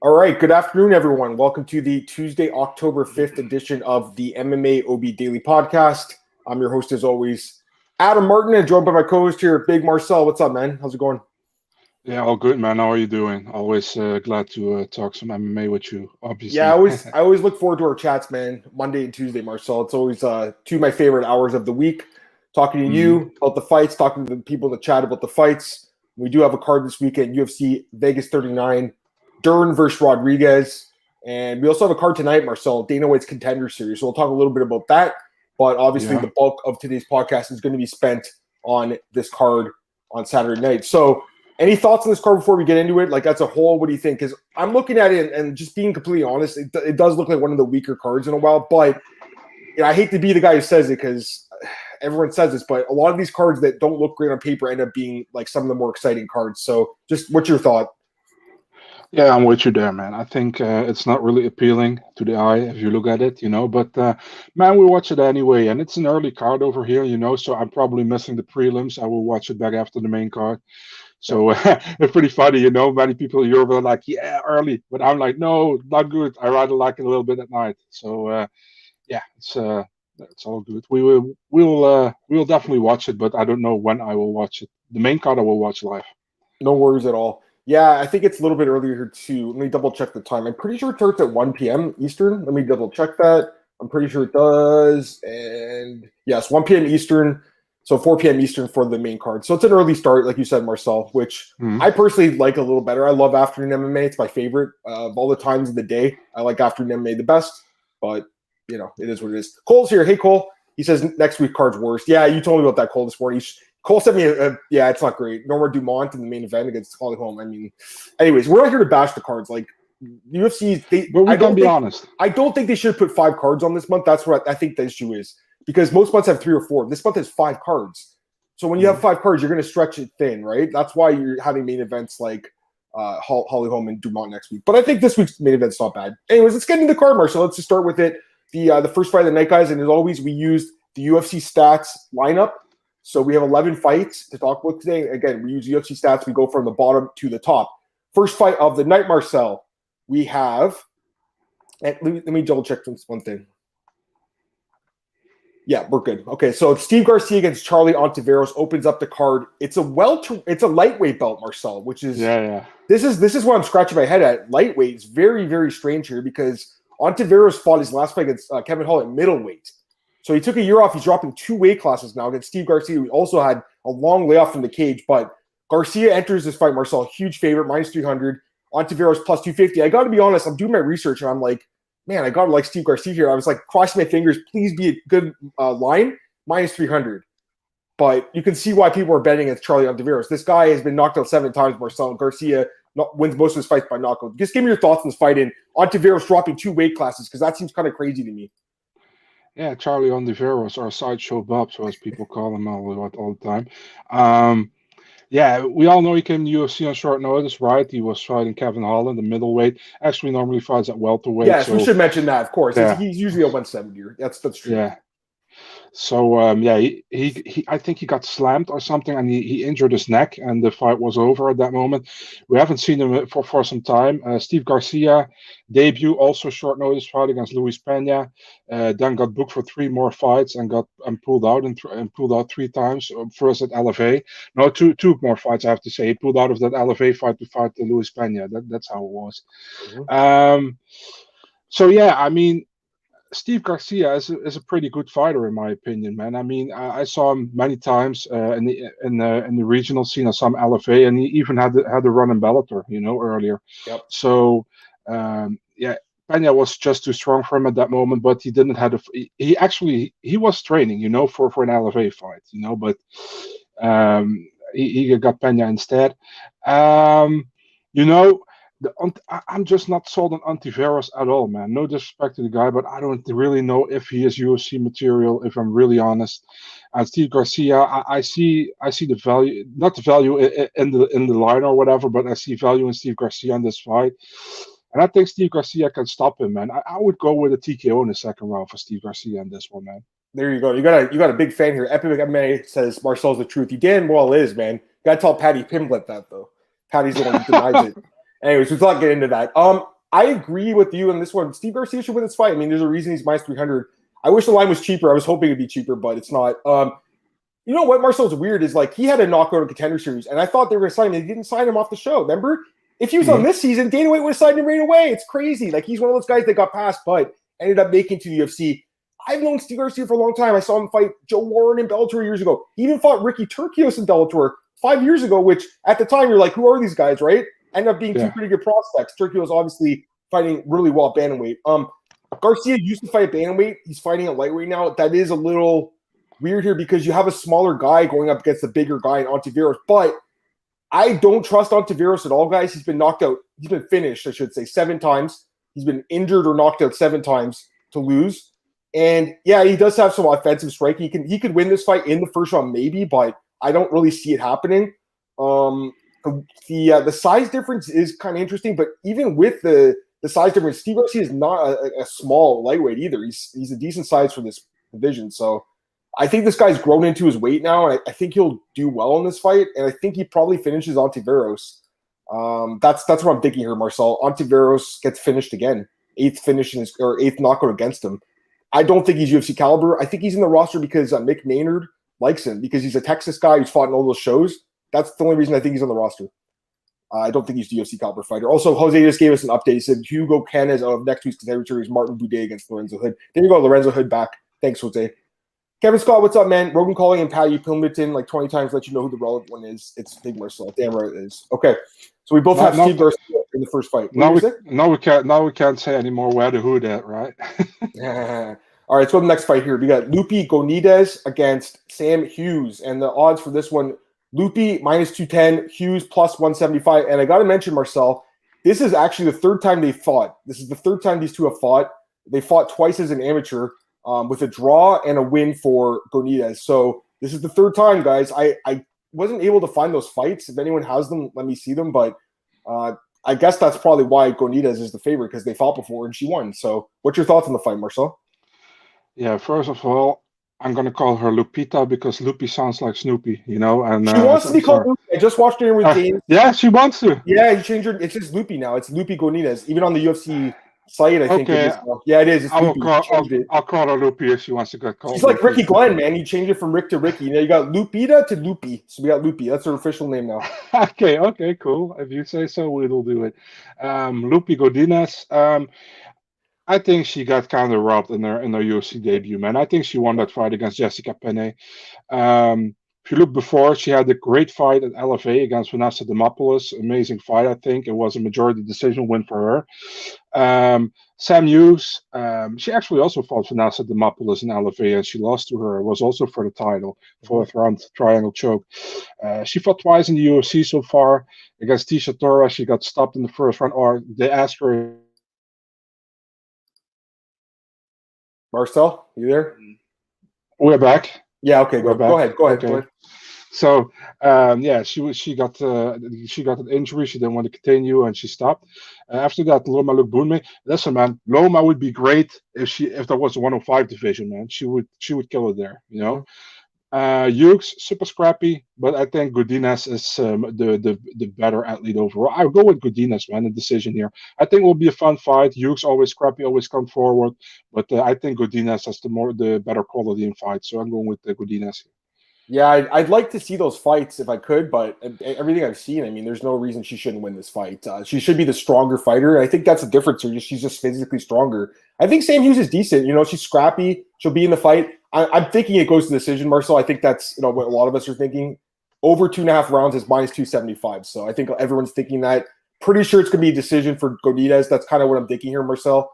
All right, good afternoon, everyone. Welcome to the Tuesday, October 5th edition of the MMAOB Daily Podcast. I'm your host, as always, Adam Martin, and joined by my co-host here, Big Marcel. What's up, man? How's it going? Yeah, all good, man. How are you doing? Always glad to talk some MMA with you, obviously. Yeah, I always look forward to our chats, man. Monday and Tuesday, Marcel. It's always two of my favorite hours of the week. Talking to you about the fights, talking to the people in the chat about the fights. We do have a card this weekend, UFC Vegas 39. Dern versus Rodriguez. And we also have a card tonight, Marcel, Dana White's Contender Series. So we'll talk a little bit about that. But obviously the bulk of today's podcast is going to be spent on this card on Saturday night. So any thoughts on this card before we get into it? Like, as a whole, what do you think? Because I'm looking at it and just being completely honest, it does look like one of the weaker cards in a while. But I hate to be the guy who says it because everyone says this, but a lot of these cards that don't look great on paper end up being like some of the more exciting cards. So just what's your thought? Yeah, I'm with you there, man. I think it's not really appealing to the eye if you look at it, but man, we watch it anyway, and it's an early card over here, so I'm probably missing the prelims. I will watch it back after the main card. So it's pretty funny, many people in Europe are like, yeah, early, but I'm like, no, not good. I rather like it a little bit at night. So yeah, it's all good. We'll definitely watch it, but I don't know when I will watch it. The main card I will watch live. No worries at all. Yeah, I think it's a little bit earlier here too. Let me double check the time. I'm pretty sure it starts at 1 p.m. Eastern. Let me double check that. I'm pretty sure it does. And yes, 1 p.m. Eastern. So 4 p.m. Eastern for the main card. So it's an early start, like you said, Marcel, which I personally like a little better. I love afternoon MMA. It's my favorite of all the times of the day. I like afternoon MMA the best, but it is what it is. Cole's here. Hey, Cole. He says next week card's worst. Yeah, you told me about that, Cole, this morning. Cole sent me yeah, it's not great. Norma Dumont in the main event against Holly Holm. I mean, anyways, we're not here to bash the cards. Like, UFC, but we can be honest. I don't think they should have put 5 cards on this month. That's what I think the issue is. Because most months have 3 or 4. This month has 5 cards. So when you have 5 cards, you're going to stretch it thin, right? That's why you're having main events like Holly Holm and Dumont next week. But I think this week's main event's not bad. Anyways, let's get into the card, Marcel. Let's just start with it. The first fight of the night, guys. And as always, we used the UFC stats lineup. So we have 11 fights to talk about today. Again, we use UFC stats. We go from the bottom to the top. First fight of the night, Marcel. We have – let me double-check one thing. Yeah, we're good. Okay, so Steve Garcia against Charlie Ontiveros opens up the card. It's a lightweight belt, Marcel, which is This is what I'm scratching my head at. Lightweight is very, very strange here because Ontiveros fought his last fight against Kevin Hall at middleweight. So he took a year off. He's dropping 2 weight classes now against Steve Garcia, who also had a long layoff from the cage. But Garcia enters this fight, Marcel, huge favorite, minus 300. Ontiveros plus 250. I got to be honest, I'm doing my research, and I'm like, man, I got to like Steve Garcia here. I was like, crossing my fingers, please be a good line, minus 300. But you can see why people are betting against Charlie Ontiveros. This guy has been knocked out 7 times, Marcel. Garcia wins most of his fights by knockout. Just give me your thoughts on this fight and Ontiveros dropping 2 weight classes, because that seems kind of crazy to me. Yeah, Charlie Ontiveros, our sideshow Bob, so as people call him all the time. Yeah, we all know he came to UFC on short notice, right? He was fighting Kevin Holland, the middleweight. Actually, normally fights at welterweight. Yes, we should mention that, of course. Yeah. He's usually a 170. That's true. Yeah. So he I think he got slammed or something, and he injured his neck, and the fight was over at that moment. We haven't seen him for some time. Steve Garcia debut, also short notice fight against Luis Pena, then got booked for 3 more fights and pulled out and pulled out 3 times. First at LFA, no, two more fights I have to say. He pulled out of that LFA fight to fight Luis Pena. That's how it was. So yeah, I mean, Steve Garcia is a pretty good fighter in my opinion, man. I mean, I saw him many times in the regional scene. I saw him LFA, and he even had a run in Bellator, earlier. Yep. So yeah, Pena was just too strong for him at that moment, but he didn't have he was training, for an LFA fight, but he got Pena instead. I'm just not sold on Ontiveros at all, man. No disrespect to the guy, but I don't really know if he is UFC material, if I'm really honest. And Steve Garcia, I see the value, not the value in the line or whatever, but I see value in Steve Garcia in this fight. And I think Steve Garcia can stop him, man. I would go with a TKO in the second round for Steve Garcia in this one, man. There you go. You got a big fan here. Epic MMA says Marcel's the truth. He damn well is, man. You gotta tell Patty Pimblett that though. Patty's the one who denies it. Anyways, let's not get into that. I agree with you on this one. Steve Garcia should win this fight. I mean, there's a reason he's minus 300. I wish the line was cheaper. I was hoping it'd be cheaper, but it's not. You know what, Marcel's weird is like he had a knockout in Contender Series, and I thought they were going to sign him. They didn't sign him off the show. Remember? If he was on this season, Dana White would have signed him right away. It's crazy. Like he's one of those guys that got passed, but ended up making to the UFC. I've known Steve Garcia for a long time. I saw him fight Joe Warren in Bellator years ago. He even fought Ricky Turcios in Bellator 5 years ago, which at the time you're like, who are these guys, right? Ended up being two pretty good prospects. Turcios obviously fighting really well at bantamweight. Garcia used to fight at bantamweight. He's fighting at lightweight now. That is a little weird here because you have a smaller guy going up against the bigger guy in Ontiveros, but I don't trust Ontiveros at all, guys. He's been knocked out. He's been finished, I should say, 7 times. He's been injured or knocked out 7 times to lose. And yeah, he does have some offensive strike. He could win this fight in the first round, maybe, but I don't really see it happening. The size difference is kind of interesting, but even with the size difference, Steve Garcia is not a small lightweight either. He's a decent size for this division. So I think this guy's grown into his weight now, and I think he'll do well in this fight. And I think he probably finishes Ontiveros. That's what I'm thinking here, Marcel. Ontiveros gets finished again, 8th finish in his, or 8th knockout against him. I don't think he's UFC caliber. I think he's in the roster because Mick Maynard likes him because he's a Texas guy who's fought in all those shows. That's the only reason I think he's on the roster. I don't think he's a UFC caliber fighter. Also, Jose just gave us an update. He said Hugo Ken is of next week's Contender Series. Martin Boudet against Lorenzo Hood. There you go, Lorenzo Hood back. Thanks, Jose. Kevin Scott, what's up, man? Rogan calling and Patty Pilmington like 20 times, let you know who the relevant one is. It's Big Marcel. Damn right it is. Okay, so we both have Steve Garcia in the first fight. Now we can't say anymore where the who that, right? Yeah. All right, let's go to the next fight here. We got Loopy Gonidas against Sam Hughes, and the odds for this one: Loopy minus 210, Hughes plus 175. And I got to mention, Marcel, this is actually the 3rd time they fought. This is the 3rd time these two have fought. They fought twice as an amateur. With a draw and a win for Gonidas. So this is the 3rd time, guys. I wasn't able to find those fights. If anyone has them, let me see them. But I guess that's probably why Gonidas is the favorite because they fought before and she won. So what's your thoughts on the fight, Marcel? Yeah, first of all, I'm going to call her Lupita because Loopy sounds like Snoopy, you know. And she wants to be called Loopy. I just watched her with James. Yeah, she wants to. Yeah, he changed her. It's just Loopy now. It's Loopy Gonidas. Even on the UFC site, I think it is. Yeah, it is. I'll call her Loopy if she wants to get called. She's like Ricky Glenn, man. You change it from Rick to Ricky. You got Lupita to Loopy. So we got Loopy. That's her official name now. Okay, cool. If you say so, we'll do it. Loopy Gonidas. I think she got kind of robbed in her UFC debut, man. I think she won that fight against Jessica Penne. If you look before, she had a great fight at LFA against Vanessa Demopoulos. Amazing fight, I think. It was a majority decision win for her. Sam Hughes, she actually also fought Vanessa Demopoulos in LFA, and she lost to her. It was also for the title, 4th round triangle choke. She fought twice in the UFC so far. Against Tisha Torres, she got stopped in the 1st round, or they asked her. Marcel, you there? We're back. Yeah, okay, go ahead. Okay. So, she got an injury. She didn't want to continue, and she stopped. After that, Loma Lookboonmee. Listen, man, Loma would be great if there was a 105 division, man. She would kill it there, you know. Hughes, super scrappy, but I think Godinas is the better athlete overall. I'll go with Godinas, man, the decision here. I think it will be a fun fight. Hughes always scrappy, always come forward, but I think Godinas has the better quality in fight, so I'm going with Godinas here. Yeah, I'd like to see those fights if I could, but everything I've seen, I mean, there's no reason she shouldn't win this fight. She should be the stronger fighter. I think that's the difference here. She's just physically stronger. I think Sam Hughes is decent. You know, she's scrappy. She'll be in the fight. I'm thinking it goes to decision, Marcel. I think that's what a lot of us are thinking. Over 2.5 rounds is minus 275. So I think everyone's thinking that. Pretty sure it's going to be a decision for Gonidas. That's kind of what I'm thinking here, Marcel.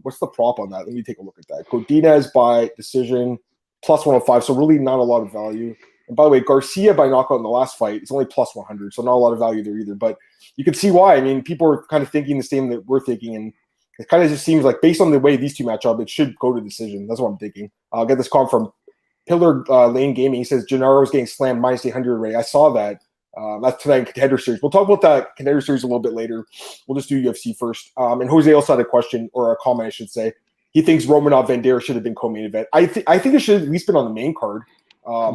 What's the prop on that? Let me take a look at that. Gonidas by decision. Plus 105, so really not a lot of value. And by the way, Garcia by knockout in the last fight is only plus 100, so not a lot of value there either. But you can see why. I mean, people are kind of thinking the same that we're thinking, and it kind of just seems like based on the way these two match up, it should go to decision. That's what I'm thinking. I'll get this comment from Pillar Lane Gaming. He says Gennaro's getting slammed minus 800 already. I saw that. That's tonight in Contender Series. We'll talk about that Contender Series a little bit later. We'll just do UFC first. And Jose also had a question, or a comment, I should say. He thinks Romanov Bandera should have been co-main event. I think it should have at least been on the main card.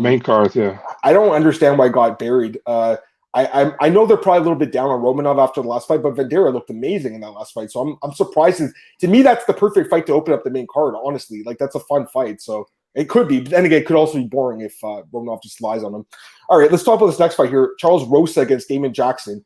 Main card, yeah. I don't understand why it got buried. I know they're probably a little bit down on Romanov after the last fight, but Bandera looked amazing in that last fight. So I'm surprised. To me, that's the perfect fight to open up the main card, honestly. Like, that's a fun fight. So it could be. But then again, it could also be boring if Romanov just lies on him. All right, let's talk about this next fight here. Charles Rosa against Damon Jackson.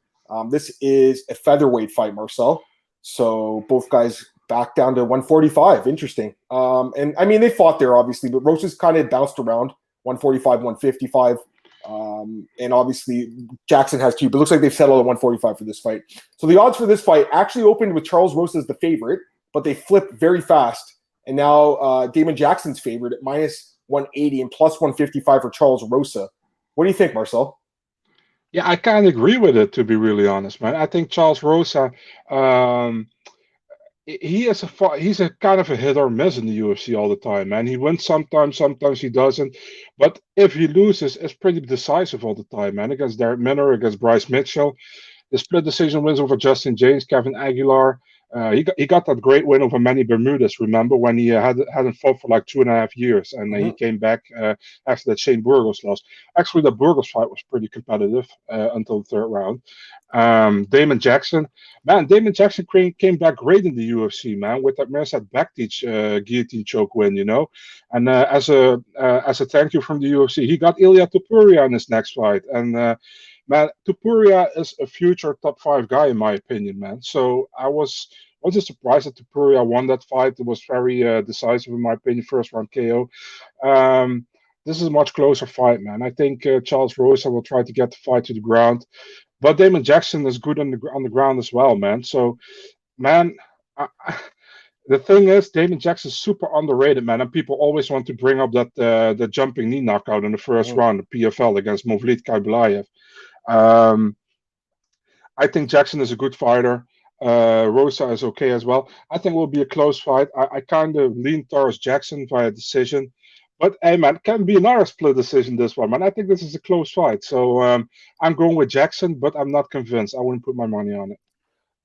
This is a featherweight fight, Marcel. So both guys back down to 145. Interesting. And I mean, they fought there, obviously, but Rosa's kind of bounced around 145, 155. And obviously Jackson has two, but it looks like they've settled at 145 for this fight. So the odds for this fight actually opened with Charles Rosa as the favorite, but they flipped very fast. And now Damon Jackson's favorite at minus 180 and plus 155 for Charles Rosa. What do you think, Marcel? Yeah, I kind of agree with it, to be really honest, man. I think Charles Rosa, he's a kind of a hit or miss in the UFC all the time, man. He wins sometimes he doesn't. But if he loses, it's pretty decisive all the time, man. Against Darren Minner, against Bryce Mitchell. The split decision wins over Justin James, Kevin Aguilar. He got that great win over Manny Bermudez, remember, when he hadn't fought for like 2.5 years, and he came back after that Shane Burgos loss. Actually, the Burgos fight was pretty competitive until the third round. Damon Jackson came back great in the UFC, man, with that Mirsad Bektic guillotine choke win, you know. And as a thank you from the UFC, he got Elliott Topuria in his next fight, and man, Topuria is a future top 5 guy in my opinion, man. So I wasn't surprised that Topuria won that fight. It was very decisive in my opinion, first round KO. This is a much closer fight, man. I think Charles Rosa will try to get the fight to the ground, but Damon Jackson is good on the ground as well, man. So, man, the thing is, Damon Jackson is super underrated, man, and people always want to bring up that the jumping knee knockout in the first round, the PFL against Movlit Kaibulaev. I think Jackson is a good fighter. Rosa is okay as well. I think it will be a close fight. I kind of lean towards Jackson via decision. But, hey, man, it can be another split decision, this one, man. I think this is a close fight. So I'm going with Jackson, but I'm not convinced. I wouldn't put my money on it.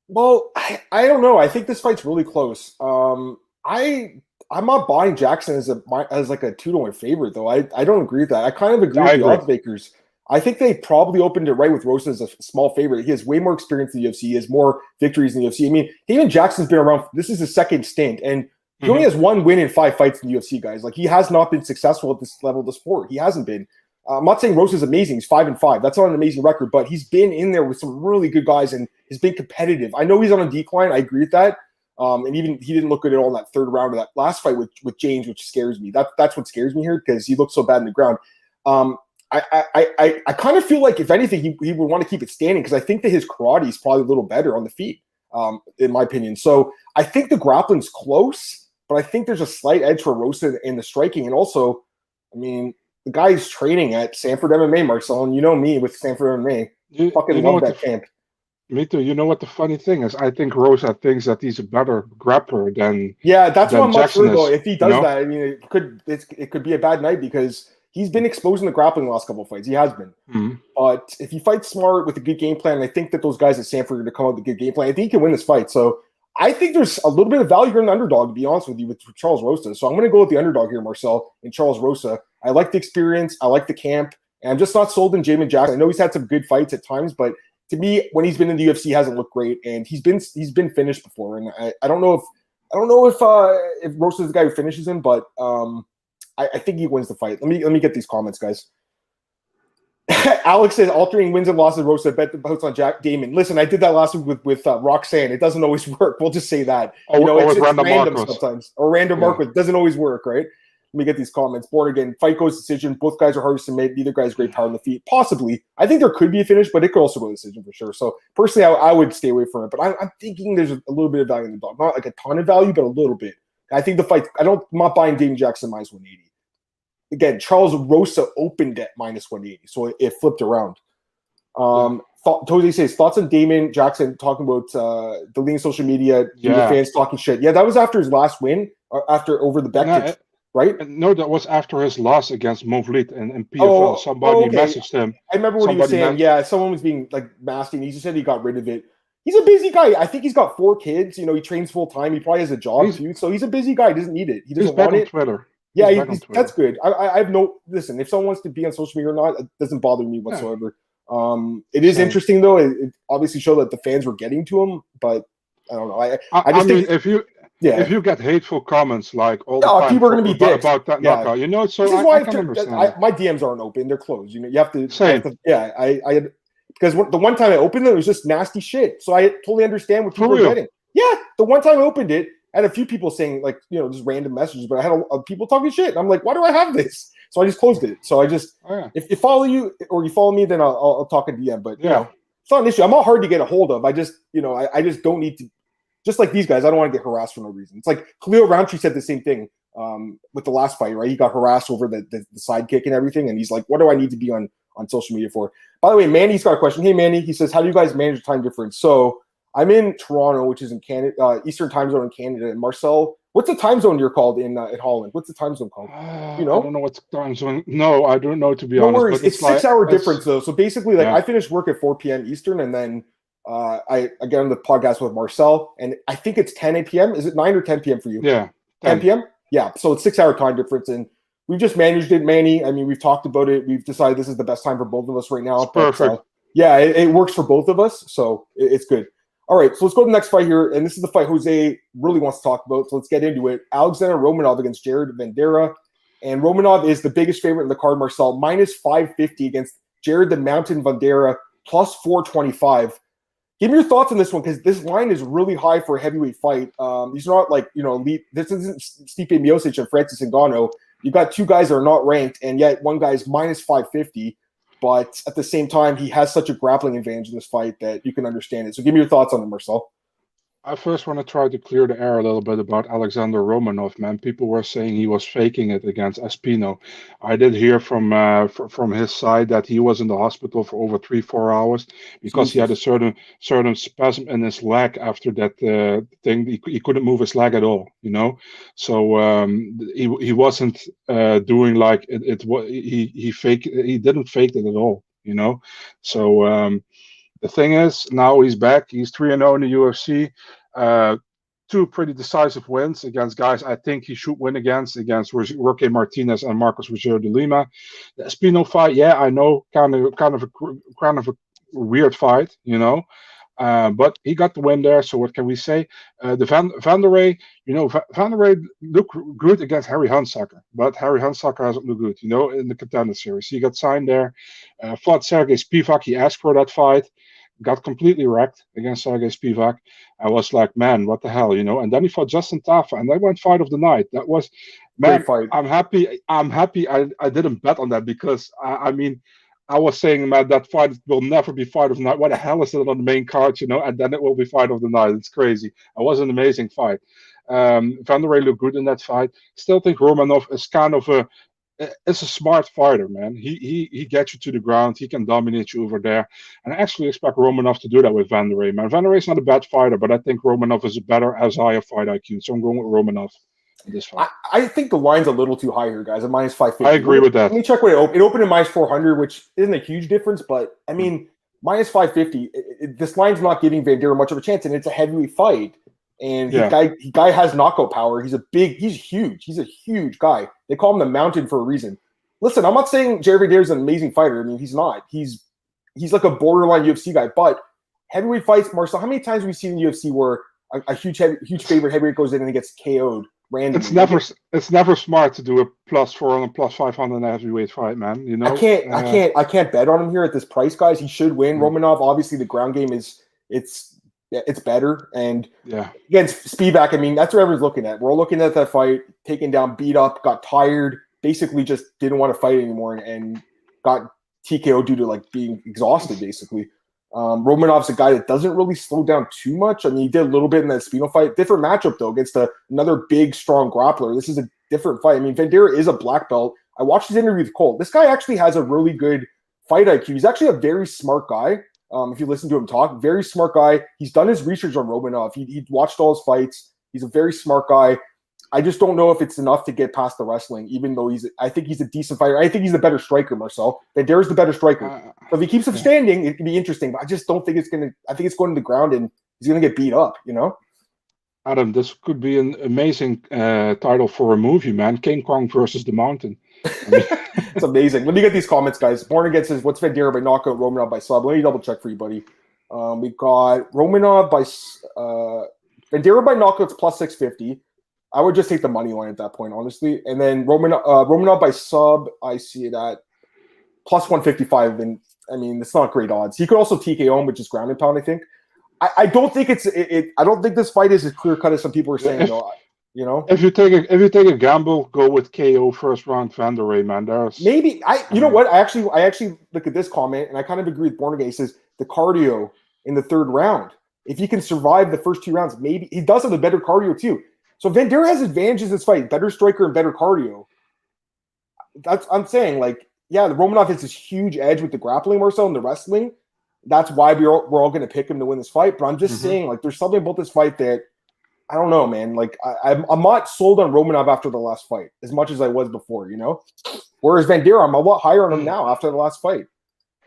Well, I don't know. I think this fight's really close. I'm not buying Jackson as like a 2-1 favorite, though. I don't agree with that. I kind of agree with the odds makers. I think they probably opened it right with Rosa as a small favorite. He has way more experience in the UFC. He has more victories in the UFC. I mean, Damon Jackson's been around. This is his second stint, and he only has 1 win in 5 fights in the UFC, guys. Like, he has not been successful at this level of the sport. He hasn't been. I'm not saying Rosa's amazing. He's 5-5. That's not an amazing record, but he's been in there with some really good guys and has been competitive. I know he's on a decline. I agree with that. And even he didn't look good at all in that third round of that last fight with James, which scares me. That's what scares me here, because he looked so bad in the ground. I kind of feel like, if anything, he would want to keep it standing, because I think that his karate is probably a little better on the feet, in my opinion. So I think the grappling's close, but I think there's a slight edge for Rosa in the striking. And also, I mean, the guy's training at Sanford MMA, Marcel, and you know me with Sanford MMA. Fucking love that camp. Me too. You know what the funny thing is? I think Rosa thinks that he's a better grappler than that's than what I'm not Jackson sure, though. is, If he does that, I mean, it could be a bad night, because he's been exposing the grappling the last couple of fights. He has been. But if he fights smart with a good game plan, I think that those guys at Sanford are going to come up with a good game plan. I think he can win this fight. So I think there's a little bit of value here in the underdog, to be honest with you, with Charles Rosa. So I'm going to go with the underdog here, Marcel, and Charles Rosa. I like the experience. I like the camp. And I'm just not sold in Damon Jackson. I know he's had some good fights at times, but to me, when he's been in the UFC, he hasn't looked great, and he's been finished before. And I don't know if Rosa's the guy who finishes him, but I think he wins the fight. Let me get these comments, guys. Alex says alternating wins and losses. Rosa bet the votes on Damon. Listen, I did that last week with Roxanne. It doesn't always work. We'll just say that. It's random sometimes, or random Marcos. It doesn't always work, right? Let me get these comments. Born again. Fight goes decision. Both guys are hard to submit. Neither guy's great power on the feet. Possibly. I think there could be a finish, but it could also go decision for sure. So personally, I would stay away from it. But I'm thinking there's a little bit of value in the dog. Not like a ton of value, but a little bit. I think the fight. I'm not buying Damon Jackson minus 180. Again, Charles Rosa opened at minus 180, so it flipped around. Jose says, thoughts on Damon Jackson talking about deleting social media, the fans talking shit. Yeah, that was after his last win, over the Bektic, right? No, that was after his loss against Movlit and PFL. Somebody messaged him. I remember what he was saying. Someone was being like masking. He just said he got rid of it. He's a busy guy. I think he's got 4 kids. He trains full time. He probably has a job too. So he's a busy guy. He doesn't need it. He doesn't want it. Twitter. Yeah, that's good. I have no listen. If someone wants to be on social media or not, it doesn't bother me whatsoever. It is interesting though. It obviously showed that the fans were getting to him, but I don't know. I just think if you get hateful comments like all the time, people are going to be dicks about that knockout, so this is why I can understand. My DMs aren't open; they're closed. You have to. Same. Because the one time I opened it, it was just nasty shit. So I totally understand what people are getting. Yeah, the one time I opened it, I had a few people saying like, just random messages, but I had people talking shit. And I'm like, why do I have this? So I just closed it. So I just, if you follow you or you follow me, then I'll talk in DM. But it's not an issue. I'm not hard to get a hold of. I just, I just don't need to. Just like these guys, I don't want to get harassed for no reason. It's like Khalil Roundtree said the same thing with the last fight, right? He got harassed over the sidekick and everything, and he's like, what do I need to be on social media for? By the way, Manny's got a question. Hey, Manny, he says, how do you guys manage the time difference? So I'm in Toronto, which is in Canada, Eastern time zone in Canada. And Marcel, what's the time zone you're called in Holland? What's the time zone called? I don't know what's the time zone. No, I don't know, to be honest. No worries. It's 6 hour difference, though. So basically, I finish work at 4 p.m. Eastern, and then I get on the podcast with Marcel, and I think it's 10 p.m. Is it 9 or 10 p.m. for you? Yeah. 10 p.m.? Yeah. So it's 6 hour time difference, and we've just managed it, Manny. I mean, we've talked about it. We've decided this is the best time for both of us right now. It's perfect. It works for both of us, so it's good. All right, so let's go to the next fight here, and this is the fight Jose really wants to talk about, so let's get into it. Alexander Romanov against Jared Bandera, and Romanov is the biggest favorite in the card, Marcel, minus 550 against Jared the Mountain Bandera, plus 425. Give me your thoughts on this one, because this line is really high for a heavyweight fight. These are not like, elite. This isn't Stipe Miocic and Francis Ngannou. You've got two guys that are not ranked, and yet one guy's minus 550. But at the same time, he has such a grappling advantage in this fight that you can understand it. So give me your thoughts on it, Marcel. I first want to try to clear the air a little bit about Alexander Romanov, man. People were saying he was faking it against Espino. I did hear from his side that he was in the hospital for over 3-4 hours because he had a certain spasm in his leg after that thing. He couldn't move his leg at all, So he wasn't doing like it. He didn't fake it at all, So. The thing is, now he's back. He's 3-0 in the UFC. 2 pretty decisive wins against guys I think he should win against Roque Martinez and Marcos Roger de Lima. The Espino fight, I know, kind of a weird fight, but he got the win there. So what can we say? The Vanderlei, Vanderlei looked good against Harry Hunsucker, but Harry Hunsucker hasn't looked good, in the Contender Series. He got signed there, fought Sergey Spivak. He asked for that fight, got completely wrecked against Sergey Spivak. I was like, man, what the hell, And then he fought Justin Tafa, and that went fight of the night. That was, man, fight. I'm happy. I didn't bet on that because I was saying, man, that fight will never be fight of the night. What the hell is it on the main card, And then it will be fight of the night. It's crazy. It was an amazing fight. Vanderlei looked good in that fight. Still think Romanov is kind of a smart fighter, man. He gets you to the ground. He can dominate you over there. And I actually expect Romanov to do that with Vanderlei, man. Vanderlei's not a bad fighter, but I think Romanov is a better, as high a fight IQ. So I'm going with Romanov. This fight. I think the line's a little too high here, guys. At minus 550. I agree with that. Let me check what it opened. It opened at minus 400, which isn't a huge difference, but minus 550. This line's not giving Bandera much of a chance, and it's a heavyweight fight. And the guy has knockout power. He's huge. He's a huge guy. They call him the Mountain for a reason. Listen, I'm not saying Jared Bandera's an amazing fighter. I mean, he's not. He's like a borderline UFC guy. But heavyweight fights, Marcel, how many times have we seen in UFC where a huge favorite heavyweight goes in and he gets KO'd randomly? It's never smart to do a plus 400, plus 500 in a heavyweight fight, man. I can't bet on him here at this price, guys. He should win. Romanov, obviously, the ground game it's better. And against Spivak, that's what everyone's looking at. We're all looking at that fight, taken down, beat up, got tired, basically just didn't want to fight anymore and got TKO due to being exhausted, basically. Romanov's a guy that doesn't really slow down too much. He did a little bit in that Espino fight. Different matchup, though, against another big, strong grappler. This is a different fight. Bandera is a black belt. I watched his interview with Cole. This guy actually has a really good fight IQ. He's actually a very smart guy. If you listen to him talk, very smart guy. He's done his research on Romanov. He watched all his fights. He's a very smart guy. I just don't know if it's enough to get past the wrestling, even though I think he's a decent fighter. I think he's the better striker, Marcel. Bandera's the better striker. So if he keeps him standing, it can be interesting. But I just don't think it's going to – I think it's going to the ground and he's going to get beat up, Adam, this could be an amazing title for a movie, man. King Kong versus the Mountain. It's amazing. Let me get these comments, guys. Born Again says, what's Bandera by knockout, Romanov by sub? Let me double check for you, buddy. We got Romanov by Bandera by knockouts plus 650. I would just take the money line at that point, honestly. And then Romanov by sub, I see it at plus 155. And I mean, it's not great odds. He could also TKO him, which is ground and pound, I think. I don't think I don't think this fight is as clear cut as some people are saying, though. You know, if you take a gamble, go with KO first round Vandera, man. Maybe you know what? I actually look at this comment and I kind of agree with Born Again. He says the cardio in the third round. If he can survive the first 2 rounds, maybe he does have a better cardio too. So Bandera has advantages in this fight, better striker and better cardio. I'm saying, like, yeah, the Romanov has this huge edge with the grappling, Marcel, and the wrestling. That's why we're all going to pick him to win this fight. But I'm just saying, like, there's something about this fight that I don't know, man. Like, I'm not sold on Romanov after the last fight as much as I was before, you know? Whereas Bandera, I'm a lot higher on him now after the last fight.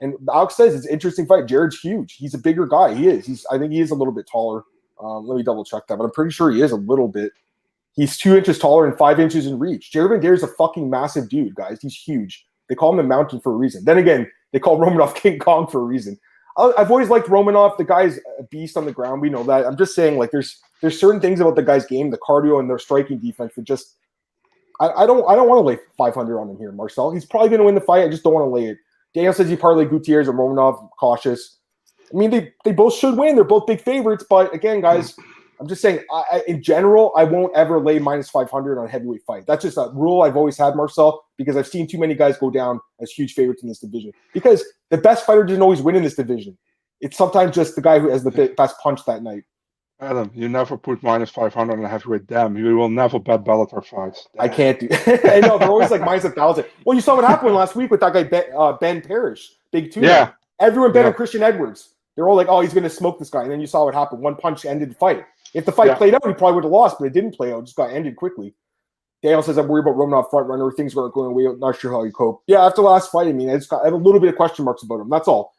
And Alex says it's an interesting fight. Jared's huge. He's a bigger guy. He is. I think he is a little bit taller. Let me double check that, but I'm pretty sure he is a little bit. He's 2 inches taller and 5 inches in reach. Jared Bandera is a fucking massive dude, guys. He's huge. They call him the Mountain for a reason. Then again, they call Romanov King Kong for a reason. I've always liked Romanov. The guy's a beast on the ground. We know that. I'm just saying, like, there's certain things about the guy's game, the cardio and their striking defense that just I don't want to lay 500 on him here, Marcel. He's probably going to win the fight. I just don't want to lay it. Daniel says he parlay Gutierrez or Romanov. Cautious. I mean, they both should win. They're both big favorites. But again, guys, I'm just saying, in general, I won't ever lay minus 500 on a heavyweight fight. That's just a rule I've always had, Marcel, because I've seen too many guys go down as huge favorites in this division. Because the best fighter doesn't always win in this division. It's sometimes just the guy who has the best punch that night. Adam, you never put minus 500 on a heavyweight. Damn, you will never bet Bellator fights. Damn. I can't do. I know they're always like minus 1,000. Well, you saw what happened last week with that guy Ben Parrish, big two. Yeah, everyone bet on Christian Edwards. They're all like, "Oh, he's going to smoke this guy," and then you saw what happened. One punch ended the fight. If the fight played out, he probably would have lost, but it didn't play out. It just got ended quickly. Daniel says, "I'm worried about Romanov front runner. Things weren't going away. Not sure how you cope." Yeah, after the last fight, I mean, I have a little bit of question marks about him. That's all.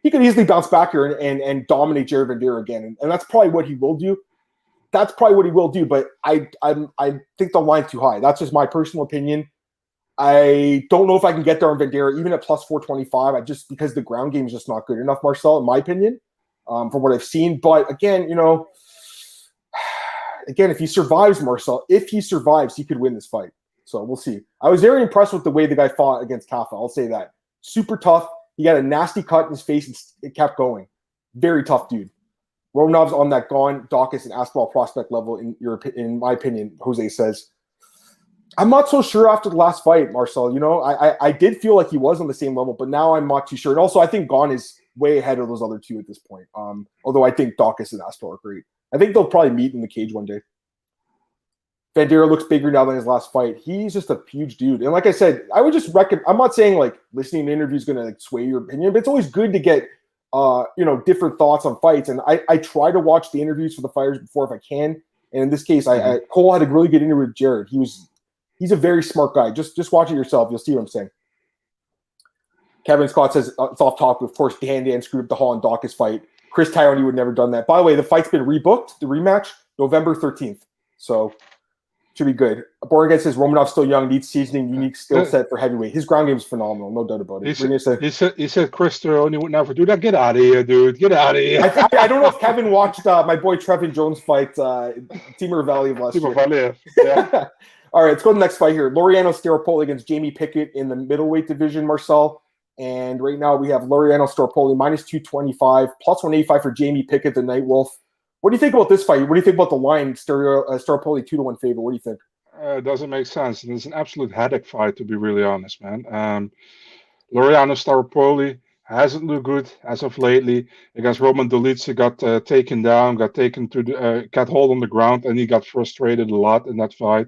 He could easily bounce back here and dominate Jared Bandera again, and that's probably what he will do. That's probably what he will do, but I think the line's too high. That's just my personal opinion. I don't know if I can get there on Bandera, even at plus 425. Because the ground game is just not good enough, Marcel, in my opinion, from what I've seen. But again, if he survives, Marcel, he could win this fight. So we'll see. I was very impressed with the way the guy fought against Kafa. I'll say that. Super tough. He got a nasty cut in his face and it kept going. Very tough dude. Romanov's on that Gon, Dawkins, and Aspinall prospect level, in my opinion, Jose says. I'm not so sure after the last fight, Marcel. I did feel like he was on the same level, but now I'm not too sure. And also, I think Gon is way ahead of those other two at this point. Although I think Dawkins and Aspinall are great. I think they'll probably meet in the cage one day. Bandera looks bigger now than his last fight. He's just a huge dude. And like I said, I would just recommend – I'm not saying like listening to interviews is going to like sway your opinion, but it's always good to get – different thoughts on fights. And I try to watch the interviews for the fighters before if I can. And in this case, Cole had a really good interview with Jared. He's a very smart guy. Just watch it yourself. You'll see what I'm saying. Kevin Scott says it's off topic. Of course, Dan screwed up the Hall and Dawkins fight. Chris Tyrone would never done that. By the way, the fight's been rebooked, the rematch, November 13th. So should be good. Born Again says Romanov's still young, needs seasoning, unique skill set for heavyweight. His ground game is phenomenal, no doubt about it. He said Chris Tyrone would never do that. Get out of here, dude. Get out of here. I don't know if Kevin watched my boy Trevin Jones fight Timur Valiev last year. Valiev, yeah. All right, let's go to the next fight here. Laureano Staropoli against Jamie Pickett in the middleweight division, Marcel. And right now we have Laureano Staropoli minus 225, plus 185 for Jamie Pickett, the Night Wolf. What do you think about this fight? What do you think about the line, Staropoli 2-1 favorite? What do you think? It doesn't make sense. And it's an absolute headache fight, to be really honest, man. Laureano Staropoli hasn't looked good as of lately. Against Roman Dolidze, got taken down, got hold on the ground, and he got frustrated a lot in that fight.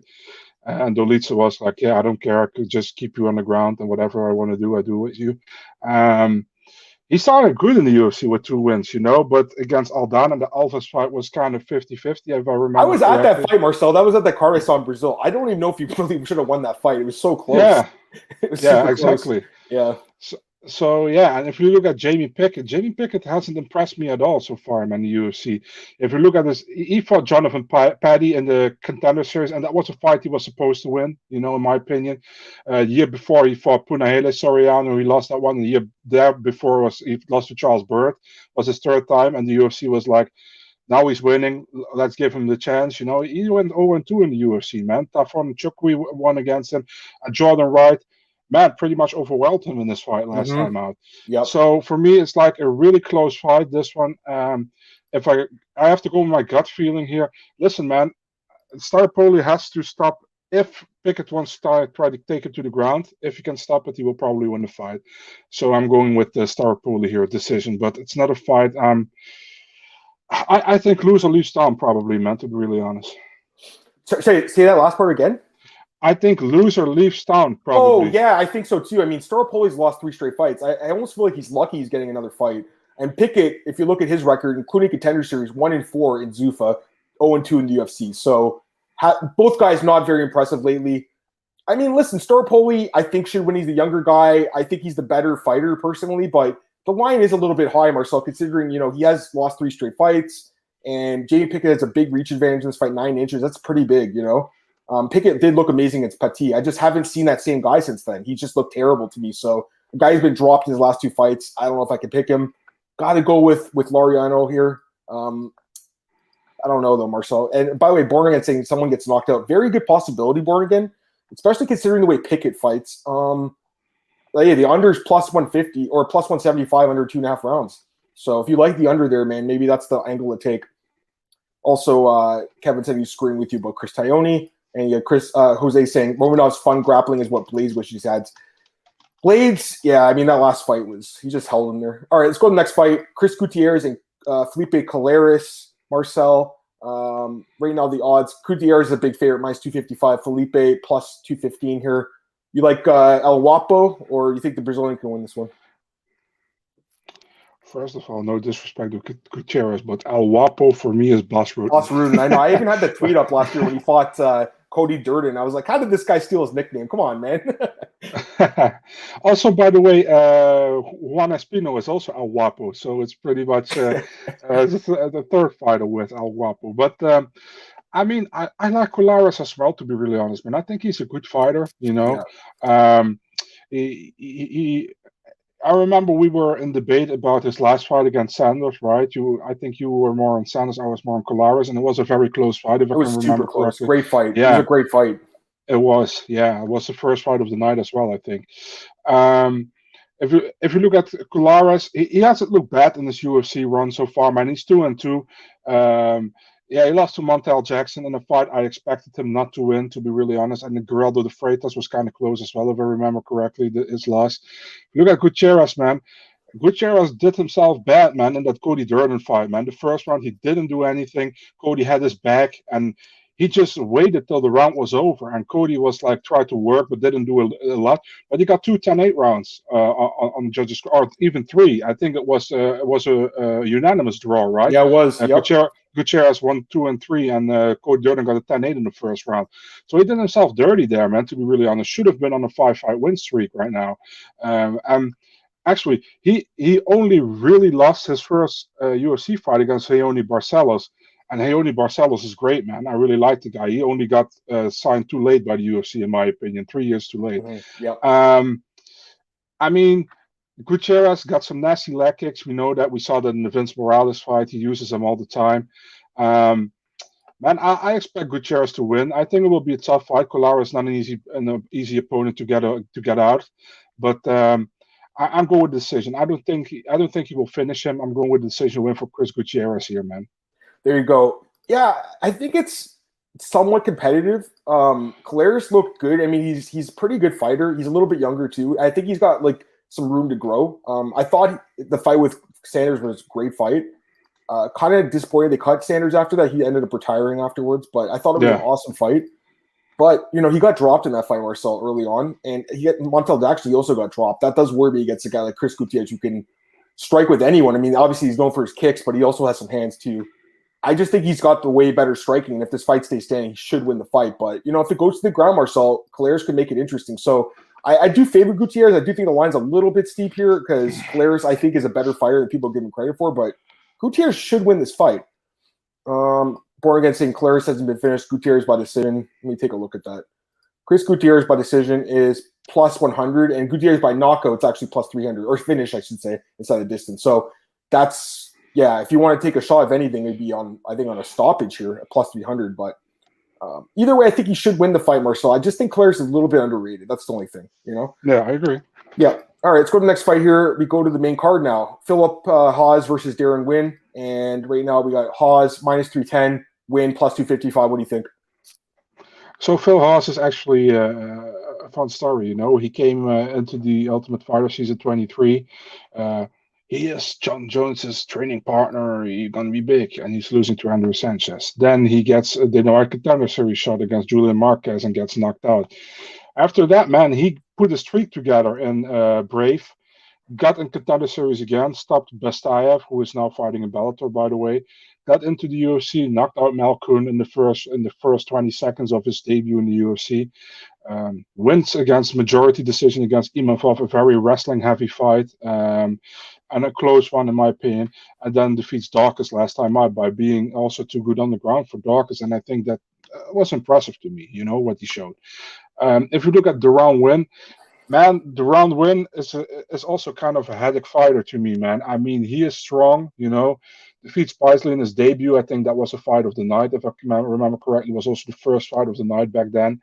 And Dolidze was like, yeah, I don't care. I could just keep you on the ground, and whatever I want to do, I do with you. He started good in the UFC with 2 wins, but against Aldana, the Alves fight was kind of 50-50, if I remember. I was correctly at that fight, Marcel. That was at the card I saw in Brazil. I don't even know if he really should have won that fight. It was so close. Yeah, it was exactly. Close. Yeah. So yeah, and if you look at Jamie Pickett hasn't impressed me at all so far in the UFC. If you look at this, he fought Jonathan Paddy in the Contender Series, and that was a fight he was supposed to win. In my opinion. The year before he fought Punahele Soriano, he lost that one. The year there before he lost to Charles Byrd, was his third time, and the UFC was like, now he's winning. Let's give him the chance. He went 0-2 in the UFC, man. Tafon Chukwi won against him, and Jordan Wright. Man, pretty much overwhelmed him in this fight last time out. Yep. So for me, it's like a really close fight. This one, if I have to go with my gut feeling here. Listen, man, Staropoli has to stop. If Pickett wants to try to take it to the ground, if he can stop it, he will probably win the fight. So I'm going with the Staropoli here, decision. But it's not a fight. I think loser leaves down probably, man. To be really honest. Say that last part again. I think loser leaves town, probably. Oh, yeah, I think so, too. I mean, Staropoli's lost 3 straight fights. I almost feel like he's lucky he's getting another fight. And Pickett, if you look at his record, including Contender Series, 1-4 in Zuffa, 0-2 in the UFC. So both guys not very impressive lately. I mean, listen, Staropoli, I think, should win. He's the younger guy. I think he's the better fighter, personally. But the line is a little bit high, Marcel, considering, he has lost 3 straight fights. And Jamie Pickett has a big reach advantage in this fight, 9 inches. That's pretty big, Pickett did look amazing against Petit. I just haven't seen that same guy since then. He just looked terrible to me. So the guy's been dropped in his last 2 fights. I don't know if I can pick him. Got to go with Laureano here. I don't know, though, Marcel. And by the way, Born Again saying someone gets knocked out. Very good possibility, Born Again, especially considering the way Pickett fights. The under is plus 150 or plus 175 under 2.5 rounds. So if you like the under there, man, maybe that's the angle to take. Also, Kevin said he's screwing with you about Chris Taioni. And you had Jose saying Romanov's fun grappling is what Blades wishes he had. Blades, yeah, I mean, that last fight he just held him there. All right, let's go to the next fight. Chris Gutierrez and Felipe Colares, Marcel. Right now, the odds. Gutierrez is a big favorite, minus 255. Felipe plus 215 here. You like El Guapo, or you think the Brazilian can win this one? First of all, no disrespect to Gutierrez, but El Guapo for me is Bas Rutten. Bas Rutten, I know. I even had the tweet up last year when he fought Cody Durden. I was like, how did this guy steal his nickname? Come on, man. Also, by the way, Juan Espino is also El Guapo, so it's pretty much the third fighter with El Guapo. But I mean, I like Colares as well, to be really honest, man. I think he's a good fighter, Yeah. I remember we were in debate about his last fight against Sanders, right? I think you were more on Sanders, I was more on Colares, and it was a very close fight, if I can remember correctly. Great fight. Yeah. It was a great fight. It was, yeah. It was the first fight of the night as well, I think. If you look at Colares, he hasn't looked bad in his UFC run so far, man. He's 2-2. Yeah, he lost to Damon Jackson in a fight I expected him not to win, to be really honest. And the Geraldo de Freitas was kind of close as well, if I remember correctly, his loss. Look at Gutierrez, man. Gutierrez did himself bad, man, in that Cody Durden fight, man. The first round, he didn't do anything. Cody had his back, and he just waited till the round was over. And Cody was like, tried to work, but didn't do a lot. But he got 2 10-8 rounds on judges, or even 3. I think it was a unanimous draw, right? Yeah, it was. Gutierrez won 2 and 3, and Cody Durden got a 10-8 in the first round. So he did himself dirty there, man, to be really honest. Should have been on a 5-fight win streak right now. And actually, he only really lost his first UFC fight against Leone Barcelos. And Leone Barcelos is great, man. I really like the guy. He only got signed too late by the UFC, in my opinion. 3 years too late. Mm-hmm. Yep. I mean, Gutierrez got some nasty leg kicks. We know that. We saw that in the Vince Morales fight. He uses them all the time. Man, I expect Gutierrez to win. I think it will be a tough fight. Colares is not an easy opponent to get out. But I'm going with the decision. I don't think he will finish him. I'm going with the decision win for Chris Gutierrez here, man. There you go. Yeah, I think it's somewhat competitive. Colares looked good. I mean, he's a pretty good fighter. He's a little bit younger too. I think he's got like some room to grow. I thought the fight with Sanders was a great fight. Kind of disappointed they cut Sanders after that. He ended up retiring afterwards, but I thought it was an awesome fight. But, he got dropped in that fight, Marcel, early on. And Montel Jackson, he also got dropped. That does worry me against a guy like Chris Gutierrez who can strike with anyone. I mean, obviously he's known for his kicks, but he also has some hands too. I just think he's got the way better striking. And if this fight stays standing, he should win the fight. But, if it goes to the ground, Marcel, Colares could make it interesting. So I do favor Gutierrez. I do think the line's a little bit steep here because Claris, I think, is a better fighter than people give him credit for, but Gutierrez should win this fight. Born Again saying Claris hasn't been finished. Gutierrez by decision. Let me take a look at that. Chris Gutierrez by decision is plus 100, and Gutierrez by knockout, it's actually plus 300, or finish, I should say, inside the distance. So that's, yeah, if you want to take a shot, if anything, it'd be on, I think, on a stoppage here at plus 300. But either way, I think he should win the fight, Marcel. I just think Claris is a little bit underrated. That's the only thing, you know? Yeah, I agree. Yeah. All right, let's go to the next fight here. We go to the main card now. Philip Hawes versus Darren Nguyen. And right now we got Hawes minus 310, Nguyen plus 255. What do you think? So Phil Hawes is actually a fun story, you know. He came into the Ultimate Fighter season 23. He is John Jones's training partner. He's going to be big, and he's losing to Andrew Sanchez. Then he gets the Contender Series shot against Julian Marquez and gets knocked out. After that, man, he put a streak together in Brave, got in Contender Series again, stopped Bestayev, who is now fighting in Bellator, by the way, got into the UFC, knocked out Malone in the first 20 seconds of his debut in the UFC, wins against majority decision against Imavov, a very wrestling-heavy fight, and a close one in my opinion, and then defeats Dawkins last time out by being also too good on the ground for Dawkins, and I think that was impressive to me, you know, what he showed. If you look at the round win, man, the round win is also kind of a headache fighter to me, man. I mean, he is strong, you know, defeats Paisley in his debut. I think that was a fight of the night, if I remember correctly. It was also the first fight of the night back then.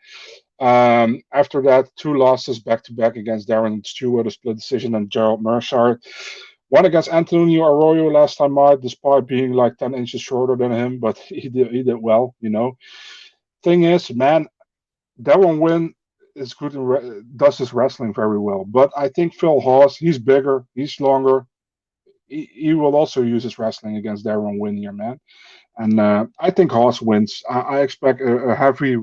After that, 2 losses back-to-back against Darren Stewart, a split decision, and Gerald Mershard. One against Antonio Arroyo last time out, despite being like 10 inches shorter than him, but he did well, you know. Thing is, man, Darren Nguyen is good and does his wrestling very well. But I think Phil Hawes, he's bigger, he's longer. He will also use his wrestling against Darren Nguyen here, man. And I think Hawes wins. I expect a heavy